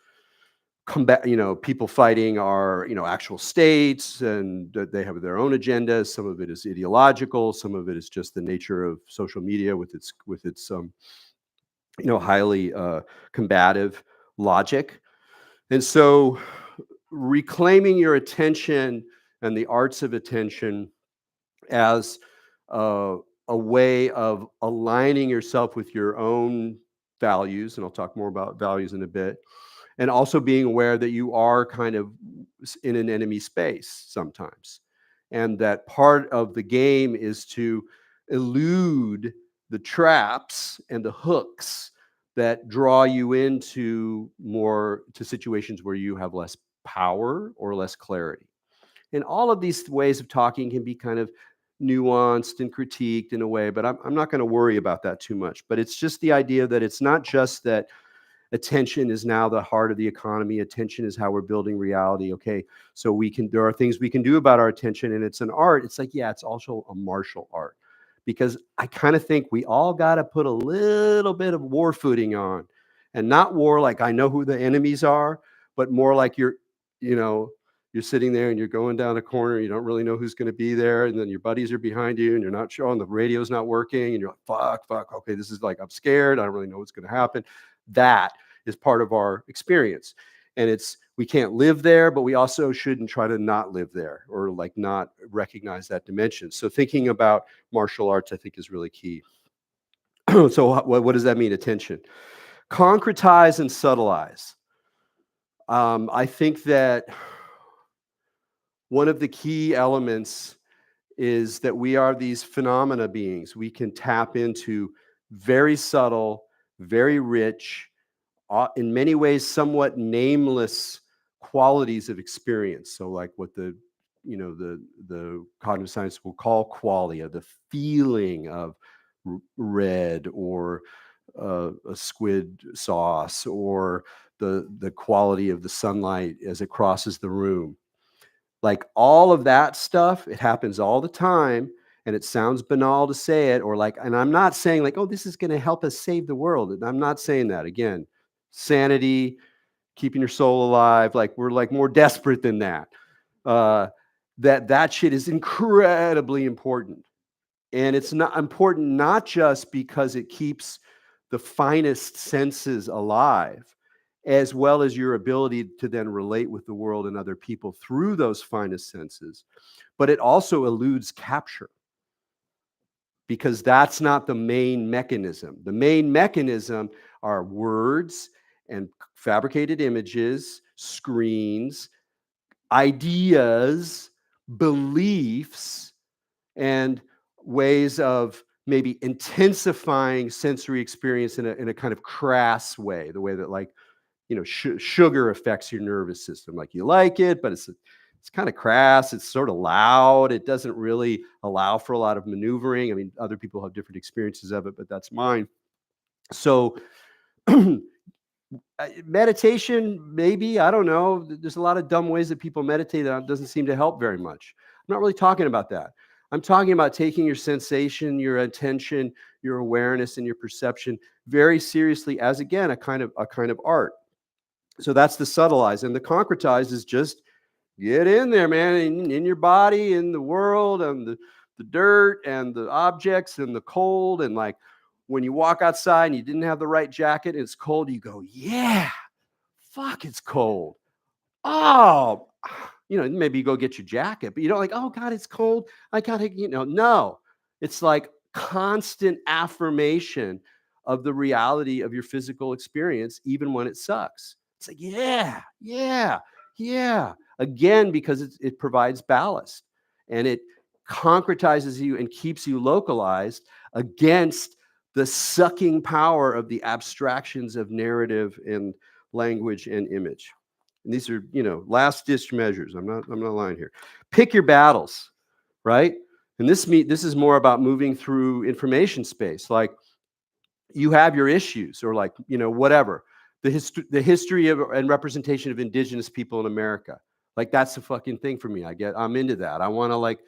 people fighting are, actual states, and they have their own agendas. Some of it is ideological. Some of it is just the nature of social media with its highly combative logic. And so reclaiming your attention and the arts of attention as a way of aligning yourself with your own values, and I'll talk more about values in a bit, and also being aware that you are kind of in an enemy space sometimes, and that part of the game is to elude the traps and the hooks that draw you into situations where you have less power or less clarity. And all of these ways of talking can be kind of nuanced and critiqued in a way, but I'm not going to worry about that too much. But it's just the idea that it's not just that attention is now the heart of the economy. Attention is how we're building reality. Okay, so there are things we can do about our attention, and it's an art. It's like, yeah, it's also a martial art, because I kind of think we all got to put a little bit of war footing on, and not war like I know who the enemies are, but more like you're sitting there and you're going down a corner, you don't really know who's going to be there, and then your buddies are behind you and you're not sure, and the radio's not working, and you're like, fuck, okay, this is like, I'm scared, I don't really know what's going to happen. That is part of our experience. And we can't live there, but we also shouldn't try to not live there, or like not recognize that dimension. So thinking about martial arts, I think, is really key. So what does that mean, attention? concretize and subtleize. I think that one of the key elements is that we are these phenomena beings. We can tap into very subtle, very rich, in many ways somewhat nameless qualities of experience. So like what the cognitive science will call qualia, the feeling of red, or a squid sauce, or the quality of the sunlight as it crosses the room. Like all of that stuff, it happens all the time, and it sounds banal to say it, or like, and I'm not saying like, oh, this is going to help us save the world. And I'm not saying that. Again, sanity, keeping your soul alive, like we're like more desperate than that. That shit is incredibly important. And it's not important not just because it keeps the finest senses alive, as well as your ability to then relate with the world and other people through those finest senses, but it also eludes capture, because that's not the main mechanism. The main mechanism are words and fabricated images, screens, ideas, beliefs, and ways of maybe intensifying sensory experience in a kind of crass way, the way that like, sugar affects your nervous system. Like you like it, but it's kind of crass. It's sort of loud. It doesn't really allow for a lot of maneuvering. I mean, other people have different experiences of it, but that's mine. So meditation, maybe, I don't know. There's a lot of dumb ways that people meditate that doesn't seem to help very much. I'm not really talking about that. I'm talking about taking your sensation, your attention, your awareness, and your perception very seriously as, again, a kind of art. So that's the subtleize. And the concretize is just get in there, man, in your body, in the world, and the dirt, and the objects, and the cold. And like when you walk outside and you didn't have the right jacket and it's cold, you go, yeah, fuck, it's cold. Oh, maybe you go get your jacket, but you don't like, oh God, it's cold. I gotta, no. It's like constant affirmation of the reality of your physical experience, even when it sucks. It's like, yeah. Again, because it provides ballast, and it concretizes you and keeps you localized against the sucking power of the abstractions of narrative and language and image. And these are, last ditch measures. I'm not lying here. Pick your battles, right? And this is more about moving through information space. Like you have your issues, or like, whatever. The history of and representation of indigenous people in America. Like that's the fucking thing for me. I'm into that. I want to like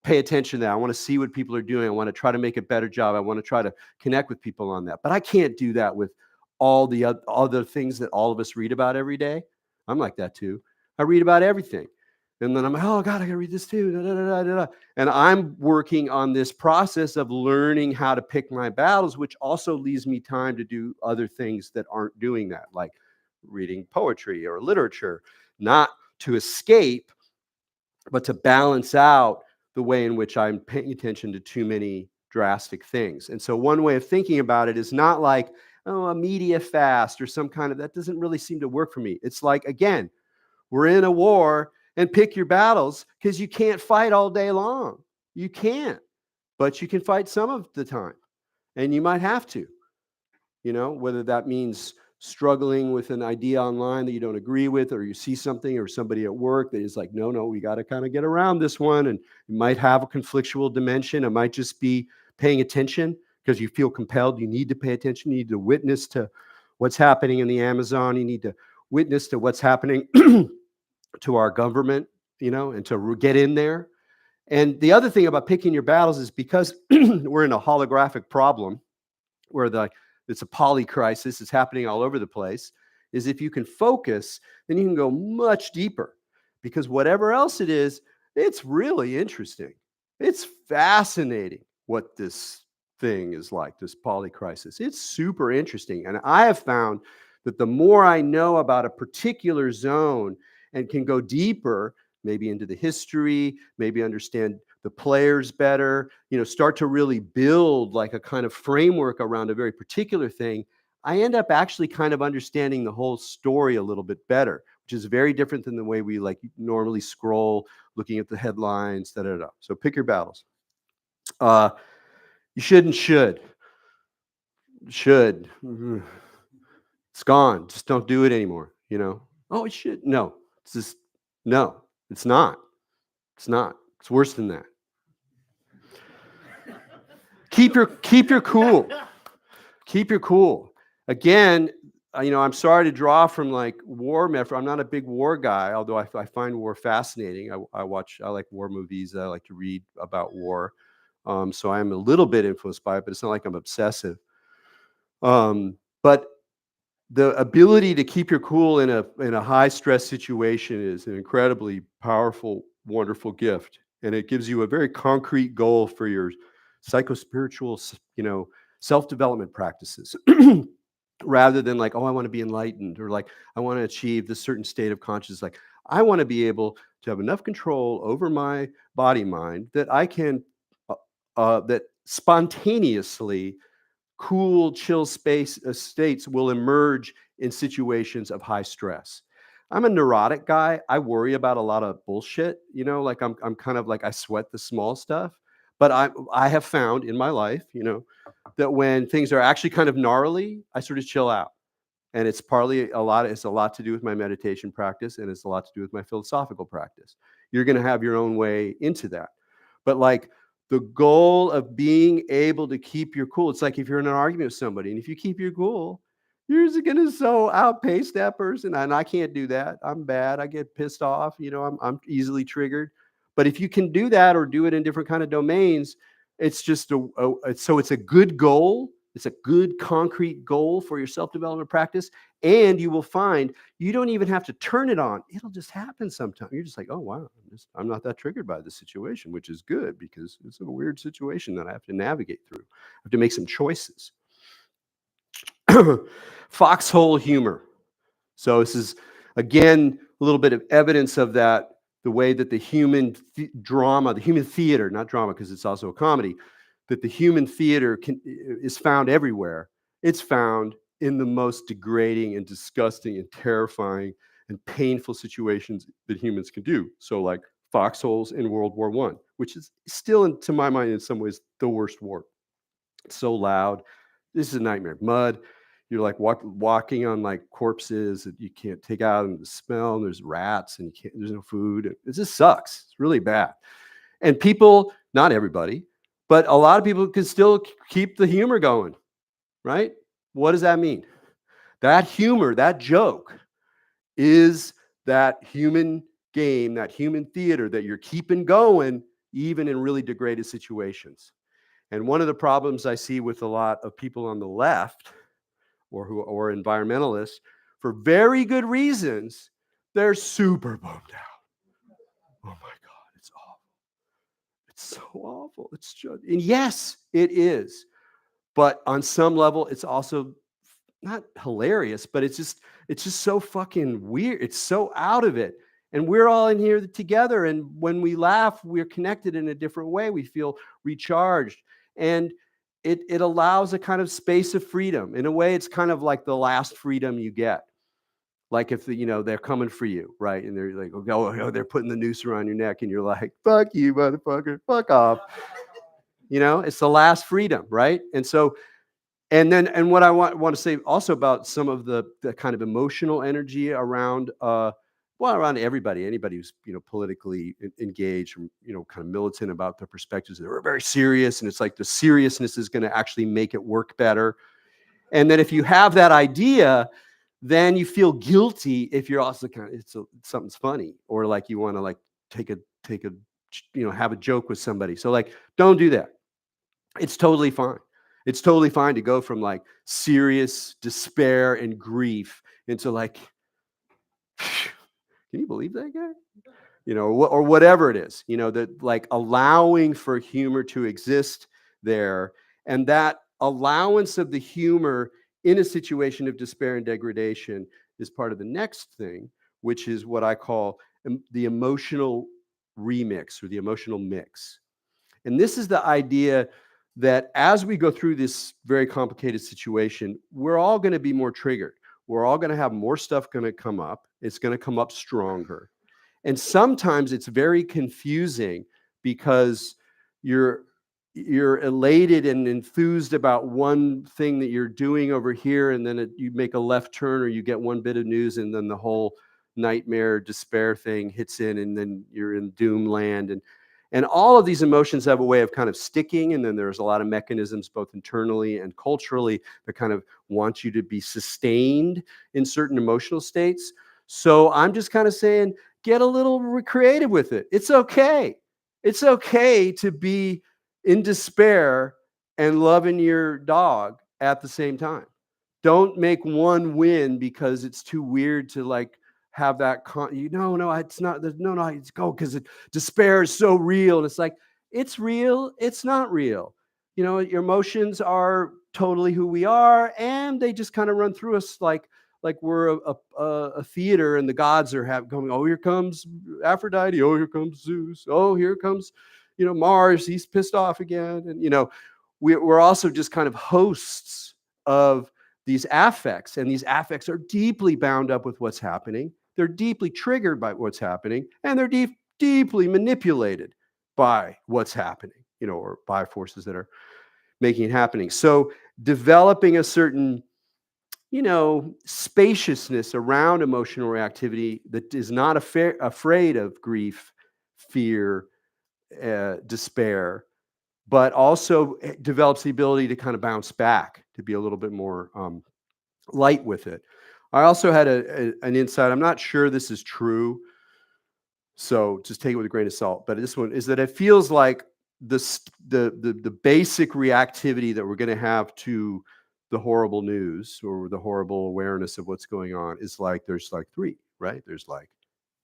pay attention to that. I want to see what people are doing. I want to try to make a better job. I want to try to connect with people on that. But I can't do that with all the other things that all of us read about every day. I'm like that too. I read about everything. And then I'm like, oh God, I gotta read this too. Da, da, da, da, da. And I'm working on this process of learning how to pick my battles, which also leaves me time to do other things that aren't doing that, like reading poetry or literature, not to escape, but to balance out the way in which I'm paying attention to too many drastic things. And so one way of thinking about it is not like, oh, a media fast or some kind of, that doesn't really seem to work for me. It's like, again, we're in a war, and pick your battles, because you can't fight all day long. You can't, but you can fight some of the time, and you might have to, whether that means struggling with an idea online that you don't agree with, or you see something or somebody at work that is like, no, we got to kind of get around this one. And it might have a conflictual dimension. It might just be paying attention because you feel compelled. You need to pay attention. You need to witness to what's happening in the Amazon. You need to witness to what's happening to our government, and to get in there. And the other thing about picking your battles is because we're in a holographic problem where it's a poly crisis, it's happening all over the place, is if you can focus, then you can go much deeper, because whatever else it is, it's really interesting. It's fascinating what this thing is like, this poly crisis. It's super interesting. And I have found that the more I know about a particular zone and can go deeper, maybe into the history, maybe understand the players better, start to really build like a kind of framework around a very particular thing, I end up actually kind of understanding the whole story a little bit better, which is very different than the way we like normally scroll, looking at the headlines, da da da. So pick your battles. You should. It's gone. Just don't do it anymore. Oh, it should. No, it's just no. It's not. It's not. It's worse than that. Keep your cool. Keep your cool. Again, I'm sorry to draw from like war metaphor. I'm not a big war guy, although I find war fascinating. I like war movies. I like to read about war. So I'm a little bit influenced by it, but it's not like I'm obsessive. But the ability to keep your cool in a high stress situation is an incredibly powerful, wonderful gift. And it gives you a very concrete goal for your psychospiritual, self-development practices. Rather than like, oh, I want to be enlightened, or like, I want to achieve this certain state of consciousness. Like, I want to be able to have enough control over my body mind that I can, that spontaneously cool, chill states will emerge in situations of high stress. I'm a neurotic guy. I worry about a lot of bullshit, like I'm kind of like, I sweat the small stuff. But I have found in my life, that when things are actually kind of gnarly, I sort of chill out. And it's partly it's a lot to do with my meditation practice, and it's a lot to do with my philosophical practice. You're going to have your own way into that. But like the goal of being able to keep your cool, it's like if you're in an argument with somebody, and if you keep your cool, you're just going to so outpace that person. And I can't do that. I'm bad. I get pissed off. I'm easily triggered. But if you can do that, or do it in different kind of domains, it's just so it's a good goal. It's a good concrete goal for your self-development practice. And you will find you don't even have to turn it on. It'll just happen sometime. You're just like, oh, wow, I'm not that triggered by this situation, which is good because it's a weird situation that I have to navigate through. I have to make some choices. Foxhole humor. So this is, again, a little bit of evidence of that, the way that the human drama, the human theater, not drama because it's also a comedy, that the human theater is found everywhere. It's found in the most degrading and disgusting and terrifying and painful situations that humans can do. So like foxholes in World War I, which is still, to my mind, in some ways, the worst war. It's so loud. This is a nightmare. Mud. You're like walking on like corpses that you can't take out, and the smell, and there's rats, and there's no food. It just sucks. It's really bad. And people, not everybody, but a lot of people can still keep the humor going, right? What does that mean? That humor, that joke, is that human game, that human theater that you're keeping going, even in really degraded situations. And one of the problems I see with a lot of people on the left, or environmentalists, for very good reasons, they're super bummed out. Oh my God, it's awful. It's so awful. It's just, and yes, it is. But on some level, it's also not hilarious, but it's just so fucking weird. It's so out of it. And we're all in here together. And when we laugh, we're connected in a different way. We feel recharged. And it allows a kind of space of freedom. In a way, it's kind of like the last freedom you get. Like if they're coming for you, right? And they're like, oh, they're putting the noose around your neck, and you're like, fuck you, motherfucker, fuck off. It's the last freedom, right? And so, and what I want to say also about some of the kind of emotional energy around, around anybody who's politically engaged, or kind of militant about their perspectives. They're very serious, and it's like the seriousness is going to actually make it work better. And then if you have that idea, then you feel guilty if you're also kind of something's funny, or like you want to like take a have a joke with somebody. So like, don't do that. It's totally fine. It's totally fine to go from like serious despair and grief into like, can you believe that guy? Or whatever it is, that like allowing for humor to exist there. And that allowance of the humor in a situation of despair and degradation is part of the next thing, which is what I call the emotional remix, or the emotional mix. And this is the idea that as we go through this very complicated situation, we're all going to be more triggered. We're all going to have more stuff going to come up. It's going to come up stronger. And sometimes it's very confusing because you're elated and enthused about one thing that you're doing over here, and then you make a left turn or you get one bit of news, and then the whole nightmare despair thing hits in, and then you're in doom land. And all of these emotions have a way of kind of sticking, and then there's a lot of mechanisms both internally and culturally that kind of want you to be sustained in certain emotional states. So I'm just kind of saying, get a little creative with it. It's okay. It's okay to be in despair and loving your dog at the same time. Don't make one win because it's too weird to like have that it's not, it's go because despair is so real. And it's like, it's real, it's not real. You know, your emotions are totally who we are, and they just kind of run through us like we're a theater, and the gods are going, oh, here comes Aphrodite, oh, here comes Zeus, oh, here comes, Mars, he's pissed off again. And, we're also just kind of hosts of these affects, and these affects are deeply bound up with what's happening. They're deeply triggered by what's happening, and they're deeply manipulated by what's happening, or by forces that are making it happening. So developing a certain spaciousness around emotional reactivity that is not afraid of grief, fear, despair, but also develops the ability to kind of bounce back, to be a little bit more light with it. I also had an insight. I'm not sure this is true, so just take it with a grain of salt. But this one is that it feels like the basic reactivity that we're going to have to the horrible news or the horrible awareness of what's going on is like, there's like three, right? There's like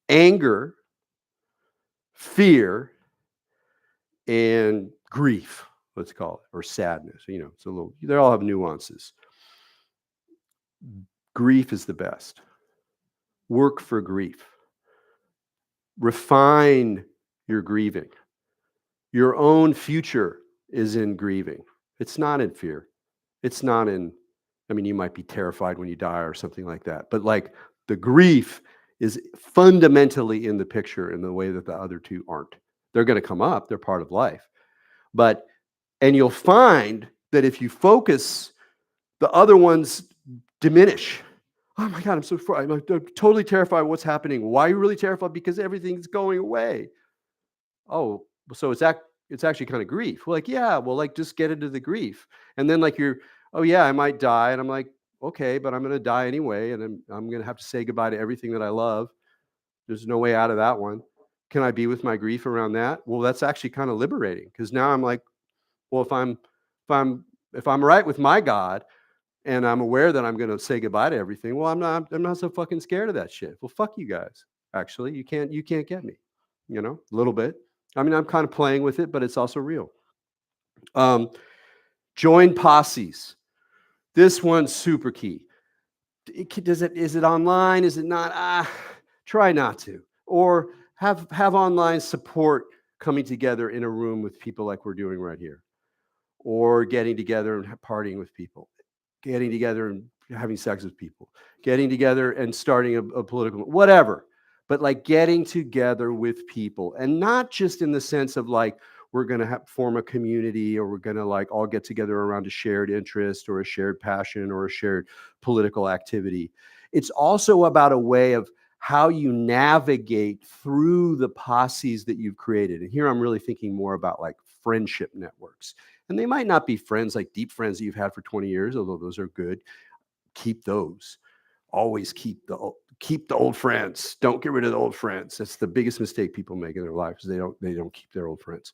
anger, fear, and grief, let's call it, or sadness. It's a little, they all have nuances. Grief is the best. Work for grief. Refine your grieving. Your own future is in grieving. It's not in fear. It's not in, you might be terrified when you die or something like that, but like the grief is fundamentally in the picture in the way that the other two aren't. They're going to come up. They're part of life. And you'll find that if you focus, the other ones diminish. Oh my God, I'm totally terrified of what's happening. Why are you really terrified? Because everything's going away. Oh, so it's actually kind of grief. Well, just get into the grief. And then oh yeah, I might die. And I'm like, okay, but I'm going to die anyway. And I'm going to have to say goodbye to everything that I love. There's no way out of that one. Can I be with my grief around that? Well, that's actually kind of liberating, because now I'm like, well, if I'm right with my God, and I'm aware that I'm going to say goodbye to everything, well, I'm not so fucking scared of that shit. Well, fuck you guys. Actually, you can't get me, a little bit. I'm kind of playing with it, but it's also real. Join posses. This one's super key. Is it online? Is it not? Try not to. Or have online support coming together in a room with people like we're doing right here. Or getting together and partying with people. Getting together and having sex with people. Getting together and starting a political, whatever. But like getting together with people. And not just in the sense of like, we're going to form a community, or we're going to like all get together around a shared interest or a shared passion or a shared political activity. It's also about a way of how you navigate through the posses that you've created. And here I'm really thinking more about like friendship networks. And they might not be friends, like deep friends that you've had for 20 years, although those are good. Keep those. Always keep the old friends. Don't get rid of the old friends. That's the biggest mistake people make in their lives. They don't keep their old friends,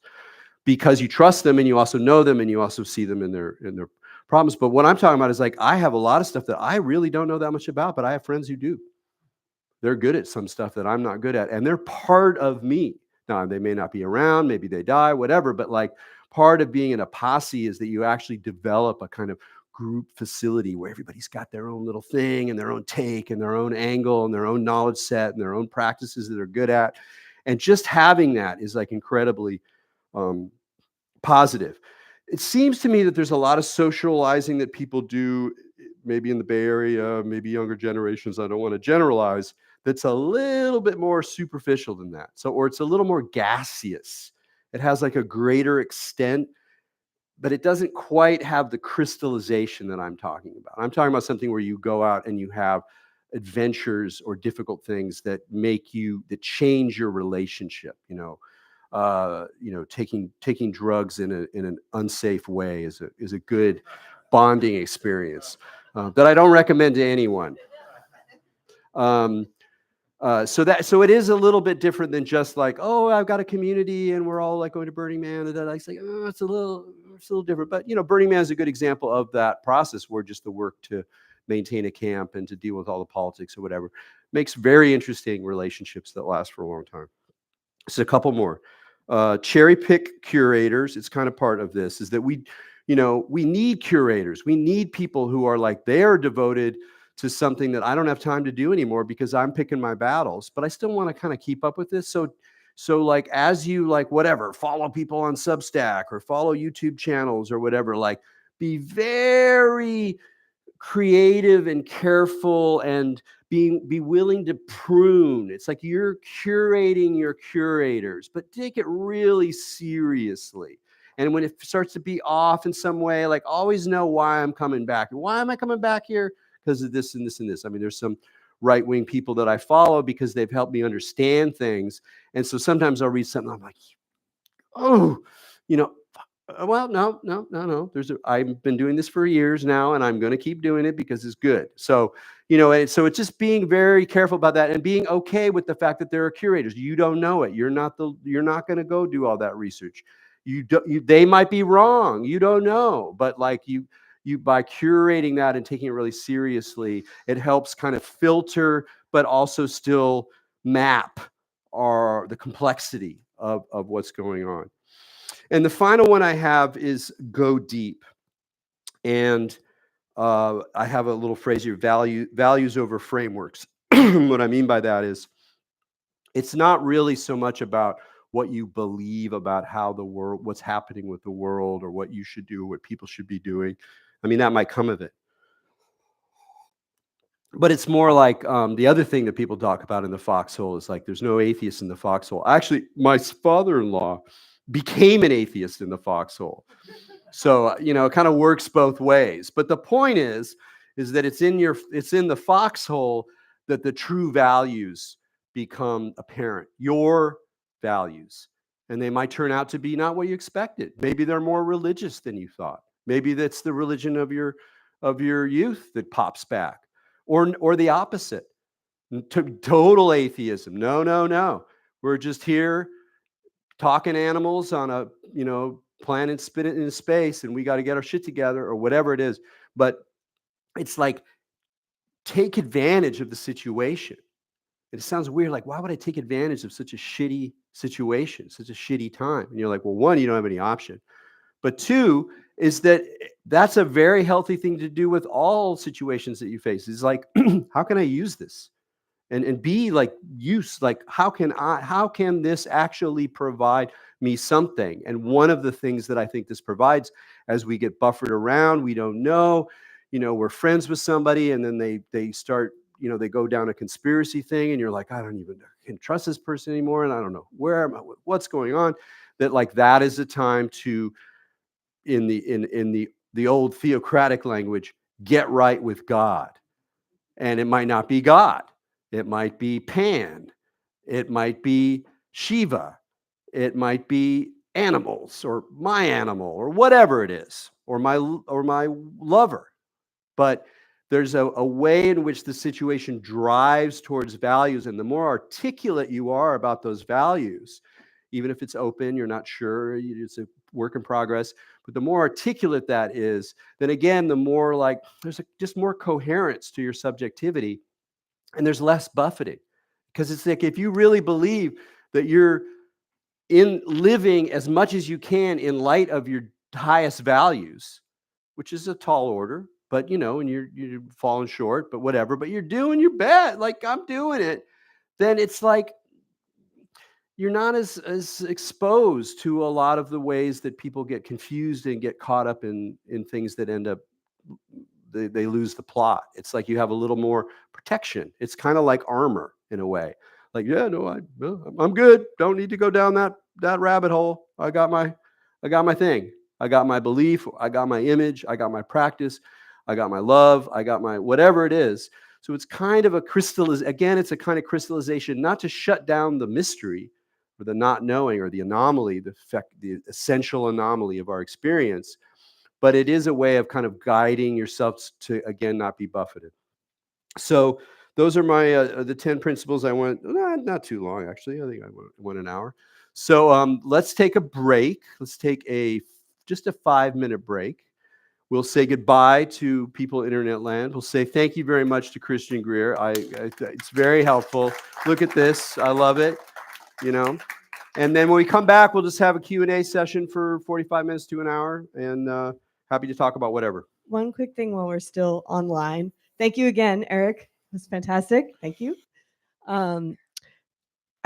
because you trust them and you also know them and you also see them in their problems. But what I'm talking about is like, I have a lot of stuff that I really don't know that much about, but I have friends who do. They're good at some stuff that I'm not good at, and they're part of me. Now, they may not be around, maybe they die, whatever, but like part of being in a posse is that you actually develop a kind of group facility where everybody's got their own little thing and their own take and their own angle and their own knowledge set and their own practices that they're good at. And just having that is like incredibly positive. it seems to me that there's a lot of socializing that people do, maybe in the Bay Area, maybe younger generations. I don't want to generalize. That's a little bit more superficial than that. So, or it's a little more gaseous. It has like a greater extent, but it doesn't quite have the crystallization that I'm talking about. I'm talking about something where you go out and you have adventures or difficult things that that change your relationship. Taking drugs in an unsafe way is a good bonding experience that I don't recommend to anyone. So it is a little bit different than just like, oh, I've got a community and we're all like going to Burning Man, and then I say, oh, it's a little different. But Burning Man is a good example of that process where just the work to maintain a camp and to deal with all the politics or whatever makes very interesting relationships that last for a long time. So a couple more. Cherry pick curators. It's kind of part of this is that we need curators. We need people who are like, they are devoted to something that I don't have time to do anymore because I'm picking my battles, but I still want to kind of keep up with this. So like, as you like, whatever, follow people on Substack or follow YouTube channels or whatever, like be very creative and careful and be willing to prune. It's like you're curating your curators, but take it really seriously. And when it starts to be off in some way, like always know why I'm coming back. Why am I coming back here? Because of this and this and this. I mean, there's some right-wing people that I follow because they've helped me understand things. And so sometimes I'll read something, I'm like, oh, well, no. I've been doing this for years now, and I'm going to keep doing it because it's good. So, and so it's just being very careful about that and being okay with the fact that there are curators. You don't know it. You're not going to go do all that research. They might be wrong. You don't know, but like you by curating that and taking it really seriously, it helps kind of filter, but also still map the complexity of what's going on. And the final one I have is go deep. And I have a little phrase here, values over frameworks. What I mean by that is it's not really so much about what you believe about how the world, what's happening with the world, or what you should do, what people should be doing. I mean, that might come of it. But it's more like the other thing that people talk about in the foxhole is like, there's no atheists in the foxhole. Actually, my father-in-law became an atheist in the foxhole. So, it kind of works both ways. But the point is that it's in the foxhole that the true values become apparent, your values. And they might turn out to be not what you expected. Maybe they're more religious than you thought. Maybe that's the religion of your youth that pops back. Or the opposite, total atheism. No. We're just here talking animals on a planet spinning in space, and we got to get our shit together, or whatever it is. But it's like, take advantage of the situation. It sounds weird, like, why would I take advantage of such a shitty situation, such a shitty time? And you're like, well, one, you don't have any option. But two, is that's a very healthy thing to do with all situations that you face. It's like, how can I use this? And be like, how can this actually provide me something? And one of the things that I think this provides, as we get buffered around, we don't know, we're friends with somebody, and then they start, they go down a conspiracy thing, and you're like, I don't even can trust this person anymore, and I don't know what's going on. That is a time to, in the old theocratic language, get right with God. And it might not be God. It might be Pan. It might be Shiva. It might be animals, or my animal, or whatever it is, or my lover. But there's a way in which the situation drives towards values. And the more articulate you are about those values, even if it's open, you're not sure, it's a work in progress, but the more articulate that is, then again, the more like there's just more coherence to your subjectivity, and there's less buffeting. Because it's like, if you really believe that you're in living as much as you can in light of your highest values, which is a tall order, but and you're falling short, but whatever, but you're doing your best, like I'm doing it, then it's like, you're not as exposed to a lot of the ways that people get confused and get caught up in things that end up they lose the plot. It's like you have a little more protection. It's kind of like armor in a way. Like, yeah, no, I'm good. Don't need to go down that rabbit hole. I got my thing. I got my belief. I got my image. I got my practice. I got my love. I got my whatever it is. So it's kind of a again, it's a kind of crystallization, not to shut down the mystery or the not knowing or the anomaly, the essential anomaly of our experience, but it is a way of kind of guiding yourself to, again, not be buffeted. So those are my the 10 principles. I went not too long, actually. I think I went an hour. So let's take a break. Let's take just a 5-minute break. We'll say goodbye to people in internet land. We'll say thank you very much to Christian Greer. It's very helpful. Look at this. I love it. You know. And then when we come back, we'll just have a Q&A session for 45 minutes to an hour, and happy to talk about whatever. One quick thing while we're still online. Thank you again, Erik. It was fantastic. Thank you. I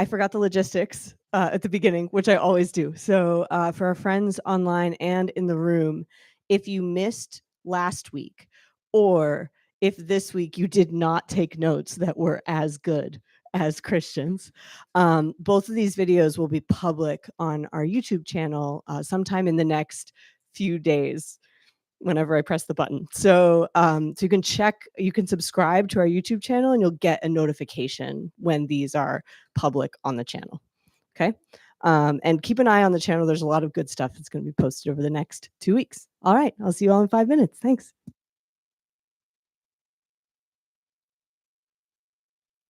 forgot the logistics at the beginning, which I always do. So for our friends online and in the room, if you missed last week, or if this week you did not take notes that were as good as Christians, both of these videos will be public on our YouTube channel sometime in the next few days, whenever I press the button. So, so you can subscribe to our YouTube channel and you'll get a notification when these are public on the channel. Okay. And keep an eye on the channel. There's a lot of good stuff that's going to be posted over the next 2 weeks. All right. I'll see you all in 5 minutes. Thanks.